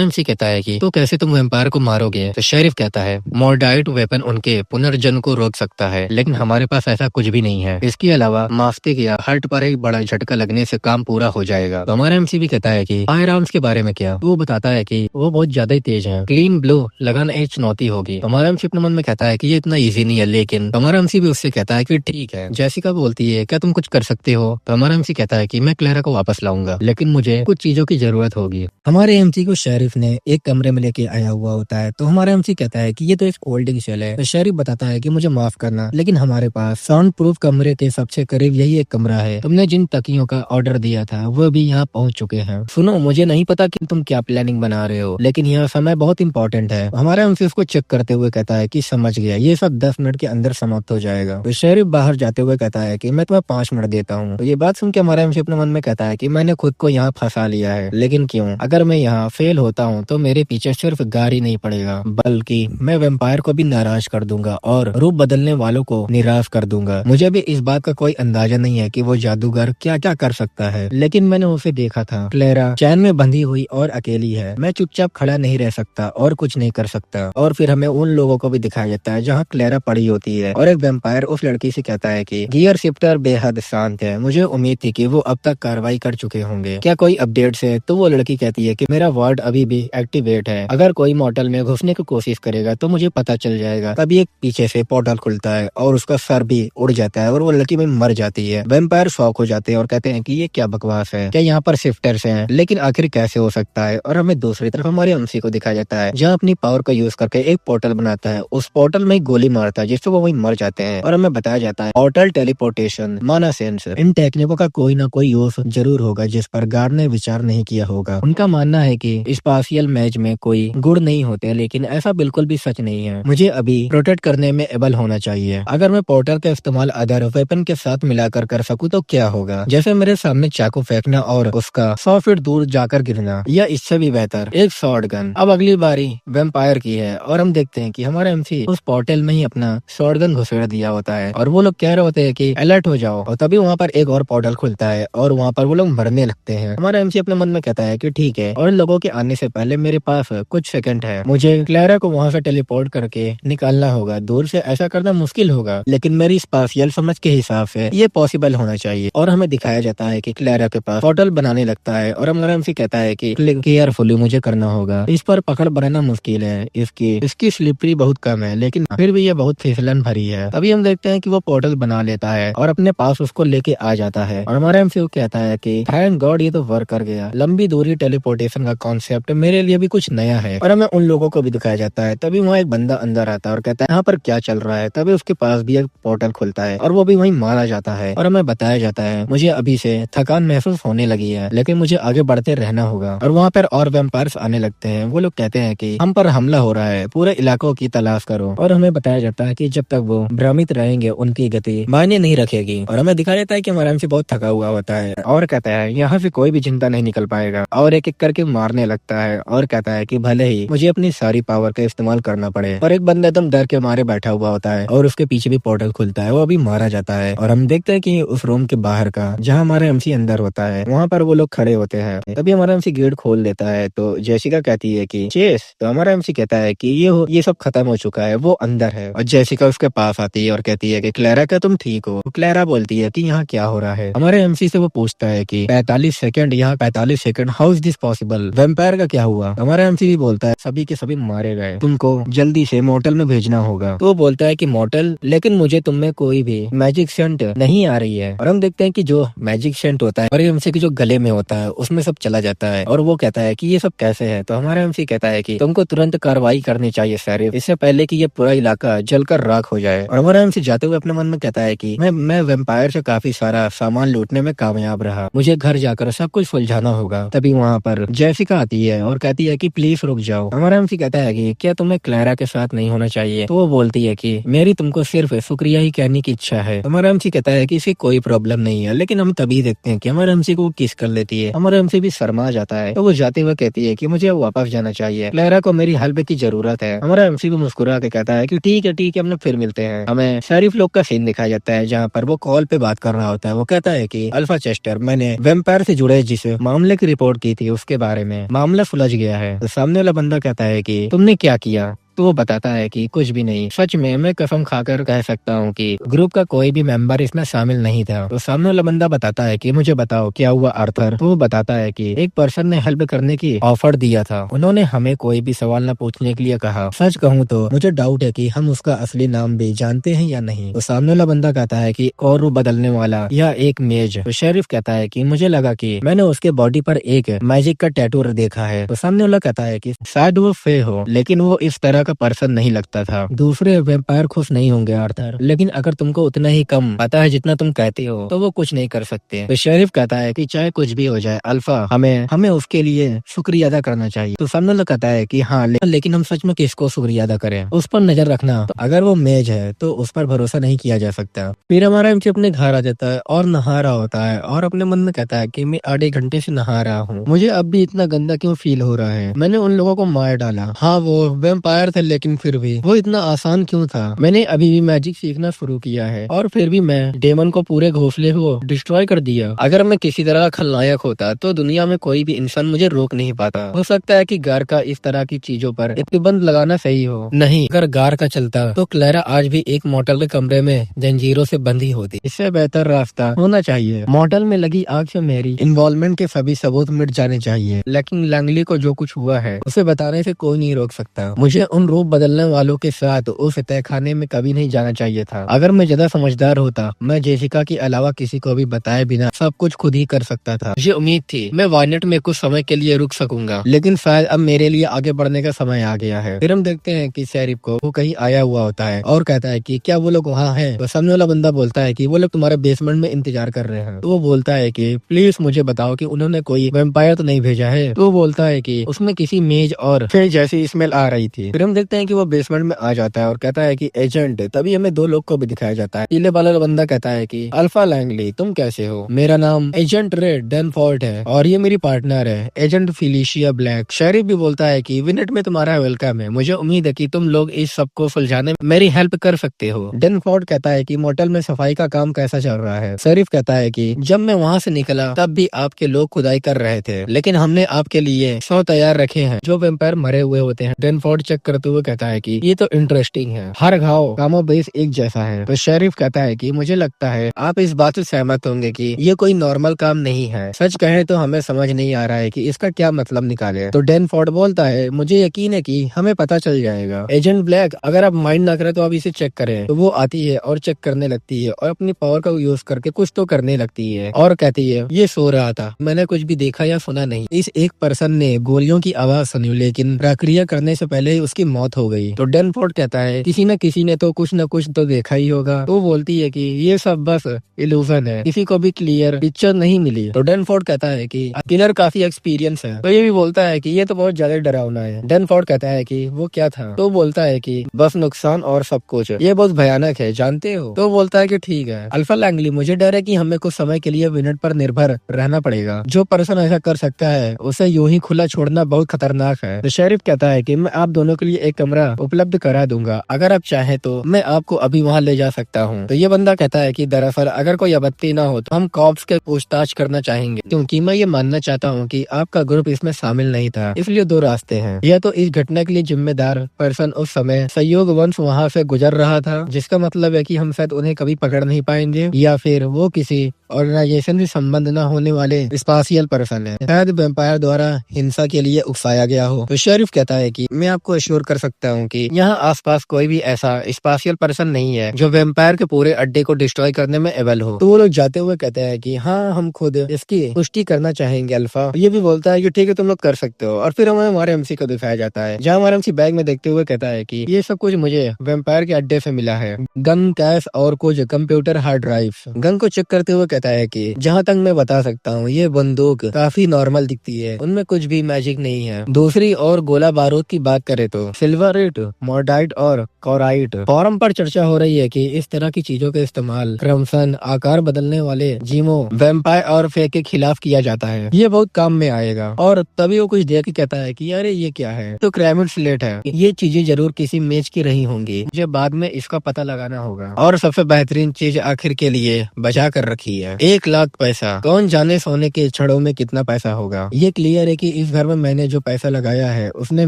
एमसी कहता है कि तो कैसे तुम वेम्पायर को मारोगे। तो शेरिफ कहता है मॉर्डाइट वेपन उनके पुनर्जन्म को रोक सकता है, लेकिन हमारे पास ऐसा कुछ भी नहीं है। इसके अलावा मास्टिक या हर्ट पर एक बड़ा झटका लगने से काम पूरा हो जाएगा। तो हमारा एमसी भी कहता है कि फायर आर्म्स के बारे में क्या। वो बताता है कि वो बहुत ज्यादा ही तेज है, क्लीन ब्लो लगाना एक चुनौती होगी। तो हमारा एमसी अपने मन में कहता है कि ये इतना इजी नहीं है, लेकिन हमारा एमसी भी उससे कहता है कि ठीक है। जेसिका बोलती है क्या तुम कुछ कर सकते हो। तो हमारा एमसी कहता है कि मैं क्लेरा को वापस लाऊंगा, लेकिन मुझे कुछ चीजों की जरूरत होगी। हमारे एमसी को शेरिफ ने एक कमरे में लेके आया हुआ होता है। तो हमारा एमसी कहता है कि ये तो एक होल्डिंग सेल है। तो शेरिफ बताता है कि मुझे माफ करना, लेकिन हमारे पास साउंड प्रूफ कमरे के सबसे करीब यही एक कमरा है। तुमने जिन तकियों का ऑर्डर दिया था वो भी यहाँ पहुँच चुके हैं। सुनो, मुझे नहीं पता कि तुम क्या प्लानिंग बना रहे हो, लेकिन यह समय बहुत इंपॉर्टेंट है। हमारा एमसी उसको चेक करते हुए कहता है कि समझ गया, ये सब 10 मिनट के अंदर समाप्त हो जाएगा। तो शेरिफ बाहर जाते हुए कहता है कि मैं तुम्हें 5 मिनट देता हूँ। तो ये बात सुन के हमारा एमसी अपने मन में कहता है कि मैंने खुद को यहाँ फंसा लिया है, लेकिन क्यों। अगर मैं यहाँ फेल होता हूँ तो मेरे पीछे सिर्फ गार ही नहीं पड़ेगा, बल्कि मैं वेम्पायर को भी नाराज कर दूंगा और रूप बदलने वालों को निराश कर दूंगा। मुझे भी इस बात का कोई अंदाजा नहीं है कि वो जादूगर क्या क्या कर सकता है, लेकिन मैंने उसे देखा था। क्लेरा चैन में बंधी हुई और अकेली है, मैं चुपचाप खड़ा नहीं रह सकता और कुछ नहीं कर सकता। और फिर हमें उन लोगों को भी दिखाया जाता है जहाँ क्लेरा पड़ी होती है और एक वेम्पायर उस लड़की से कहता है कि गियर शिफ्टर बेहद शांत है, मुझे उम्मीद थी कि वो अब तक कार्रवाई कर चुके होंगे, क्या कोई अपडेट्स है। तो वो लड़की कहती है कि मेरा वार्ड अभी भी एक्टिवेट है, अगर कोई मॉडल में घुसने की कोशिश करेगा तो मुझे पता चल जाएगा। तभी एक पीछे से पोर्टल खुलता है और उसका सर भी उड़ जाता है और वो लड़की में मर जाती है। वेम्पायर शॉक हो जाते हैं और कहते हैं कि ये क्या बकवास है, क्या यहाँ पर शिफ्टर्स हैं, लेकिन आखिर कैसे हो सकता है। और हमें दूसरी तरफ हमारे एमसी को दिखाया जाता है जहाँ अपनी पावर का यूज करके एक पोर्टल बनाता है, उस पोर्टल में गोली मारता है जिससे वो वहीं मर जाते हैं। और हमें बताया जाता है पोर्टल टेलीपोर्टेशन माना सेंस, इन टेक्निकों का कोई ना कोई यूज जरूर होगा जिस पर गार्ड ने विचार नहीं किया होगा। उनका मानना है कि स्पाशियल मैच में कोई गुण नहीं होते, लेकिन ऐसा बिल्कुल भी सच नहीं है। मुझे अभी प्रोटेक्ट करने में एबल होना चाहिए। अगर मैं पोर्टल का इस्तेमाल अदर वेपन के साथ मिलाकर कर सकूं तो क्या होगा, जैसे मेरे सामने चाकू फेंकना और उसका 100 फीट दूर जाकर गिरना, या इससे भी बेहतर एक शॉर्ट गन। अब अगली बारी वेम्पायर की है और हम देखते हैं कि हमारा एमसी उस पोर्टल में ही अपना शॉर्ट गन घुसेड़ दिया होता है और वो लोग कह रहे होते हैं कि अलर्ट हो जाओ। और तभी वहाँ पर एक और पोर्टल खुलता है और वहाँ पर वो लोग मरने लगते हैं। हमारा एमसी अपने मन में कहता है कि ठीक है, और लोगों के आने से पहले मेरे पास कुछ सेकंड है, मुझे क्लेरा को वहाँ से टेलीपोर्ट करके निकालना होगा। दूर से ऐसा करना मुश्किल होगा, लेकिन मेरी स्पाशियल समझ के हिसाब से ये पॉसिबल होना चाहिए। और हमें दिखाया जाता है कि क्लेरा के पास पोर्टल बनाने लगता है और हमारा एमसी कहता है कि केयरफुली मुझे करना होगा, इस पर पकड़ बनाना मुश्किल है, इसकी स्लिपरी बहुत कम है, लेकिन फिर भी ये बहुत फिसलन भरी है। तभी हम देखते हैं कि वो पोर्टल बना लेता है और अपने पास उसको लेके आ जाता है। और हमारा एमसी कहता है कि थैंक गॉड ये तो वर्क कर गया, लंबी दूरी टेलीपोर्टेशन का कॉन्सेप्ट मेरे लिए भी कुछ नया है। और हमें उन लोगों को भी दिखाया जाता है। तभी वहाँ एक बंदा अंदर आता है और कहता है यहाँ पर क्या चल रहा है। तभी उसके पास भी एक पोर्टल खुलता है और वो भी वहीं मारा जाता है। और हमें बताया जाता है मुझे अभी से थकान महसूस होने लगी है, लेकिन मुझे आगे बढ़ते रहना होगा। और वहाँ पर और वेम्पायर्स आने लगते हैं। वो लोग कहते हैं कि हम पर हमला हो रहा है, पूरे इलाकों की तलाश करो। और हमें बताया जाता है कि जब तक वो भ्रमित रहेंगे उनकी गति मायने नहीं रखेगी। और हमें दिखाया जाता है कि हमारा एमसी बहुत थका हुआ होता है और कहता है यहाँ से कोई भी चिंता नहीं निकल पाएगा, और एक एक करके मारने लगता है और कहता है कि भले ही मुझे अपनी सारी पावर का इस्तेमाल करना पड़े। और एक बंदा एकदम डर के मारे बैठा हुआ होता है और उसके पीछे भी पोर्टल खुलता है, वो अभी मारा जाता है। और हम देखते हैं कि उस रूम के बाहर का जहाँ हमारा एमसी अंदर होता है वहाँ पर वो लोग खड़े होते हैं। तभी हमारा एमसी गेट खोल देता है तो जेसिका कहती है कि चेस, तो हमारा एमसी कहता है कि ये सब खत्म हो चुका है, वो अंदर है। और जेसिका उसके पास आती है और कहती है कि क्लैरा, क्या तुम ठीक हो? क्लैरा बोलती है कि यहाँ क्या हो रहा है। हमारे एमसी से वो पूछता है कि 45 सेकंड, यहाँ 45 second, how is this possible? Vampire का क्या हुआ? हमारा एमसी भी बोलता है सभी के सभी मारे गए, तुमको जल्दी से मोटल में भेजना होगा। तो वो बोलता है कि मोटल, लेकिन मुझे तुम में कोई भी मैजिक सेंट नहीं आ रही है। और हम देखते हैं कि जो मैजिक सेंट होता है हमारे एमसी के जो गले में होता है उसमें सब चला जाता है। और वो कहता है कि ये सब कैसे है? तो हमारा एमसी कहता है कि तुमको तुरंत कार्रवाई करनी चाहिए शेरिफ, इससे पहले कि ये पूरा इलाका जलकर राख हो जाए। और हमारा एमसी जाते हुए अपने मन में कहता है कि मैं वेम्पायर से काफी सारा सामान लूटने में कामयाब रहा, मुझे घर जाकर सब कुछ सुलझाना होगा। तभी वहाँ पर जेसिका आती है और कहती है कि प्लीज रुक जाओ। हमारा एमसी कहता है कि क्या तुम्हें क्लैरा के साथ नहीं होना चाहिए? तो वो बोलती है कि मेरी तुमको सिर्फ शुक्रिया ही कहने की इच्छा है। हमारा एमसी कहता है कि इसे कोई प्रॉब्लम नहीं है, लेकिन हम तभी देखते हैं कि हमारा एमसी को किस कर लेती है। हमारा एमसी भी शर्मा जाता है तो वो जाते हुए कहती है कि मुझे वापस जाना चाहिए, क्लैरा को मेरी हेल्प की जरूरत है। हमारा एमसी भी मुस्कुरा के कहता है कि ठीक है हम लोग फिर मिलते हैं। हमें शेरिफ लोग का सीन दिखाया जाता है जहाँ पर वो कॉल पे बात कर रहा होता है। वो कहता है कि अल्फा चेस्टर, मैंने वेम्पायर से जुड़े जिस मामले की रिपोर्ट की थी उसके बारे में मामला सुलझ गया है। तो सामने वाला बंदा कहता है कि तुमने क्या किया? तो वो बताता है कि कुछ भी नहीं, सच में मैं कसम खाकर कह सकता हूँ कि ग्रुप का कोई भी मेंबर इसमें शामिल नहीं था। तो सामने वाला बंदा बताता है कि मुझे बताओ क्या हुआ आर्थर? तो वो बताता है कि एक पर्सन ने हेल्प करने की ऑफर दिया था, उन्होंने हमें कोई भी सवाल न पूछने के लिए कहा। सच कहूँ तो मुझे डाउट है कि हम उसका असली नाम भी जानते हैं या नहीं। तो सामने वाला बंदा कहता है कि और रूप बदलने वाला या एक मेज। तो शेरिफ कहता है कि मुझे लगा कि मैंने उसके बॉडी पर एक मैजिक का टैटू देखा है। तो सामने वाला कहता है कि शायद वो फे हो, लेकिन वो इस तरह का पर्सन नहीं लगता था। दूसरे वेम्पायर खुश नहीं होंगे आर्थर, लेकिन अगर तुमको उतना ही कम पता है जितना तुम कहते हो तो वो कुछ नहीं कर सकते। तो शेरिफ कहता है कि चाहे कुछ भी हो जाए अल्फा, हमें उसके लिए शुक्रिया अदा करना चाहिए। तो सामने वाला कहता है कि हाँ, लेकिन हम सच में किसको शुक्रिया अदा करें? उस पर नजर रखना, तो अगर वो मेज है तो उस पर भरोसा नहीं किया जा सकता। फिर हमारा एमसी अपने घर आ जाता है और नहा रहा होता है और अपने मन में कहता है कि मैं आधे घंटे से नहा रहा हूँ, मुझे अब भी इतना गंदा क्यों फील हो रहा है? मैंने उन लोगों को मार डाला, हाँ वो वेम्पायर थे, लेकिन फिर भी वो इतना आसान क्यों था? मैंने अभी भी मैजिक सीखना शुरू किया है और फिर भी मैं डेमन को पूरे घोंसले को डिस्ट्रॉय कर दिया। अगर मैं किसी तरह का खलनायक होता तो दुनिया में कोई भी इंसान मुझे रोक नहीं पाता। हो सकता है कि गार का इस तरह की चीजों पर प्रतिबंध लगाना सही हो। नहीं, अगर गार का चलता तो क्लैरा आज भी एक मॉडल के कमरे में जंजीरों से बंधी होती। इससे बेहतर रास्ता होना चाहिए, मॉडल में लगी आग से मेरी इन्वॉल्वमेंट के सभी सबूत मिट जाने चाहिए। लेकिन लैंगली को जो कुछ हुआ है उसे बताने से कोई नहीं रोक सकता। मुझे उन रूप बदलने वालों के साथ उस तहखाने में कभी नहीं जाना चाहिए था। अगर मैं ज्यादा समझदार होता मैं जेसिका के अलावा किसी को भी बताए बिना सब कुछ खुद ही कर सकता था। मुझे उम्मीद थी मैं वाइनेट में कुछ समय के लिए रुक सकूंगा, लेकिन शायद अब मेरे लिए आगे बढ़ने का समय आ गया है। फिर हम देखते हैं कि शेरिफ को वो कहीं आया हुआ होता है और कहता है कि क्या वो लोग वहाँ हैं? तो सामने वाला बंदा बोलता है कि वो लोग तुम्हारे बेसमेंट में इंतजार कर रहे हैं। तो वो बोलता है कि प्लीज मुझे बताओ कि उन्होंने कोई वेम्पायर तो नहीं भेजा है? तो वो बोलता है कि उसमें किसी मेज और फिर जैसी स्मेल आ रही थी। फिर हम देखते हैं कि वो बेसमेंट में आ जाता है और कहता है कि एजेंट। तभी हमें दो लोग को भी दिखाया जाता है। पीले वाला बंदा कहता है कि अल्फा लैंगली, तुम कैसे हो? मेरा नाम एजेंट रेड डेनफोर्ट है और ये मेरी पार्टनर है एजेंट फिलिशिया ब्लैक। शेरिफ भी बोलता है कि विनेट में तुम्हारा वेलकम है, मुझे उम्मीद है कि तुम लोग इस सबको सुलझाने में मेरी हेल्प कर सकते हो। डेनफोर्ट कहता है कि मोटल में सफाई का काम कैसा चल रहा है? शेरिफ कहता है कि जब मैं वहाँ से निकला तब भी आपके लोग खुदाई कर रहे थे, लेकिन हमने आपके लिए 100 तैयार रखे हैं जो वेम्पायर मरे हुए होते हैं। डेनफोर्ट चेक करते हुए कहता है कि ये तो इंटरेस्टिंग है, हर घाव कामो बेस एक जैसा है। तो शेरिफ कहता है कि मुझे लगता है आप इस बात से सहमत होंगे कि ये कोई नॉर्मल काम नहीं है। सच कहें तो हमें समझ नहीं आ रहा है कि इसका क्या मतलब निकाले। तो डेनफोर्ड बोलता है मुझे यकीन है कि हमें पता चल जाएगा। एजेंट ब्लैक, अगर आप माइंड ना करें तो आप इसे चेक करें। तो वो आती है और चेक करने लगती है और अपनी पावर का यूज करके कुछ तो करने लगती है और कहती है ये सो रहा था, मैंने कुछ भी देखा या सुना नहीं। इस एक पर्सन ने गोलियों की आवाज सुनी, लेकिन प्रक्रिया करने से पहले उसकी मौत हो गई। तो डेनफोर्ड कहता है किसी न किसी ने तो कुछ न कुछ तो देखा ही होगा। तो बोलती है कि ये सब बस इल्यूजन है, किसी को भी क्लियर पिक्चर नहीं मिली। तो डेनफोर्ड कहता है कि किलर काफी एक्सपीरियंस है। तो ये भी बोलता है कि ये तो बहुत ज्यादा डरावना है। डेनफोर्ड कहता है कि वो क्या था। तो बोलता है कि बस नुकसान और सब कुछ, ये बहुत भयानक है जानते हो। तो बोलता है कि ठीक है अल्फा लैंगली, मुझे डर है कि हमें कुछ समय के लिए विनेट पर निर्भर रहना पड़ेगा। जो पर्सन ऐसा कर सकता है उसे यूं ही खुला छोड़ना बहुत खतरनाक है। तो शेरिफ कहता है कि मैं आप दोनों के लिए एक कमरा उपलब्ध करा दूंगा, अगर आप चाहे तो मैं आपको अभी वहाँ ले जा सकता हूँ। तो ये बंदा कहता है कि दरअसल अगर कोई आपत्ति ना हो तो हम कॉप्स के पूछताछ करना चाहेंगे, क्योंकि मैं ये मानना चाहता हूँ कि आपका ग्रुप इसमें शामिल नहीं था। इसलिए दो रास्ते हैं, या तो इस घटना के लिए जिम्मेदार पर्सन उस समय संयोग वंश वहाँ से गुजर रहा था, जिसका मतलब है कि हम शायद उन्हें कभी पकड़ नहीं पाएंगे, या फिर वो किसी ऑर्गेनाइजेशन से संबंध न होने वाले स्पाशियल पर्सन है, शायद वेम्पायर द्वारा हिंसा के लिए उकसाया गया हो। तो शेरिफ कहता है कि मैं आपको एश्योर कर सकता हूँ कि यहाँ आसपास कोई भी ऐसा स्पाशियल पर्सन नहीं है जो वेम्पायर के पूरे अड्डे को डिस्ट्रॉय करने में एबल हो। तो वो लोग जाते हुए कहते हैं कि हाँ हम खुद इसकी पुष्टि करना चाहेंगे अल्फा। ये भी बोलता है कि ठीक है तुम लोग कर सकते हो। और फिर हमें हमारे एमसी को दिखाया जाता है, जहाँ हमारे एमसी बैग में देखते हुए कहता है कि ये सब कुछ मुझे वेम्पायर के अड्डे से मिला है, गन, कैश और कुछ कंप्यूटर हार्ड ड्राइव। गन को चेक करते हुए कहता है कि जहाँ तक मैं बता सकता हूँ ये बंदूक काफी नॉर्मल दिखती है, उनमें कुछ भी मैजिक नहीं है। दूसरी और गोला बारूद की बात करें तो सिल्वराइट, मोर्डाइट और कोराइट। फोरम पर चर्चा हो रही है कि इस तरह की चीजों का इस्तेमाल क्रमशन आकार बदलने वाले जीमो, वेम्पायर और फेक के खिलाफ किया जाता है, ये बहुत काम में आएगा। और तभी वो कुछ देख के कहता है कि अरे ये क्या है। तो क्राइमिड स्लेट है, ये चीजें जरूर किसी मेज की रही होंगी, मुझे बाद में इसका पता लगाना होगा। और सबसे बेहतरीन चीज आखिर के लिए बचा कर रखी है, 1 लाख पैसा। कौन जाने सोने के छड़ों में कितना पैसा होगा। ये क्लियर है कि इस घर में मैंने जो पैसा लगाया है उसने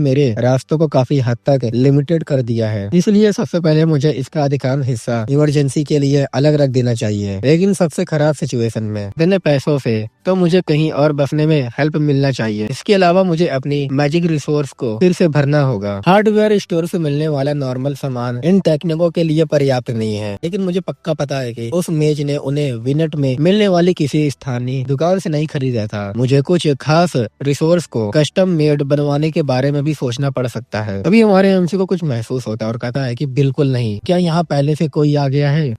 मेरे रास्तों को काफी हद तक लिमिटेड कर दिया है, इसलिए सबसे पहले मुझे इसका अधिकांश हिस्सा इमरजेंसी के लिए अलग रख देना चाहिए। लेकिन सबसे खराब सिचुएशन में इतने पैसों से तो मुझे कहीं और बसने में हेल्प मिलना चाहिए। इसके अलावा मुझे अपनी मैजिक रिसोर्स को फिर से भरना होगा। हार्डवेयर स्टोर से मिलने वाला नॉर्मल सामान इन टेक्निकों के लिए पर्याप्त नहीं है, लेकिन मुझे पक्का पता है कि उस मेज ने उन्हें विनेट में मिलने वाली किसी स्थानीय दुकान से नहीं खरीदा था। मुझे कुछ खास रिसोर्स को कस्टम मेड बनवाने के बारे में भी सोचना पड़ सकता है। तभी हमारे एमसी को कुछ महसूस होता है और कहता है कि बिल्कुल नहीं, क्या यहाँ पहले से कोई आ गया है।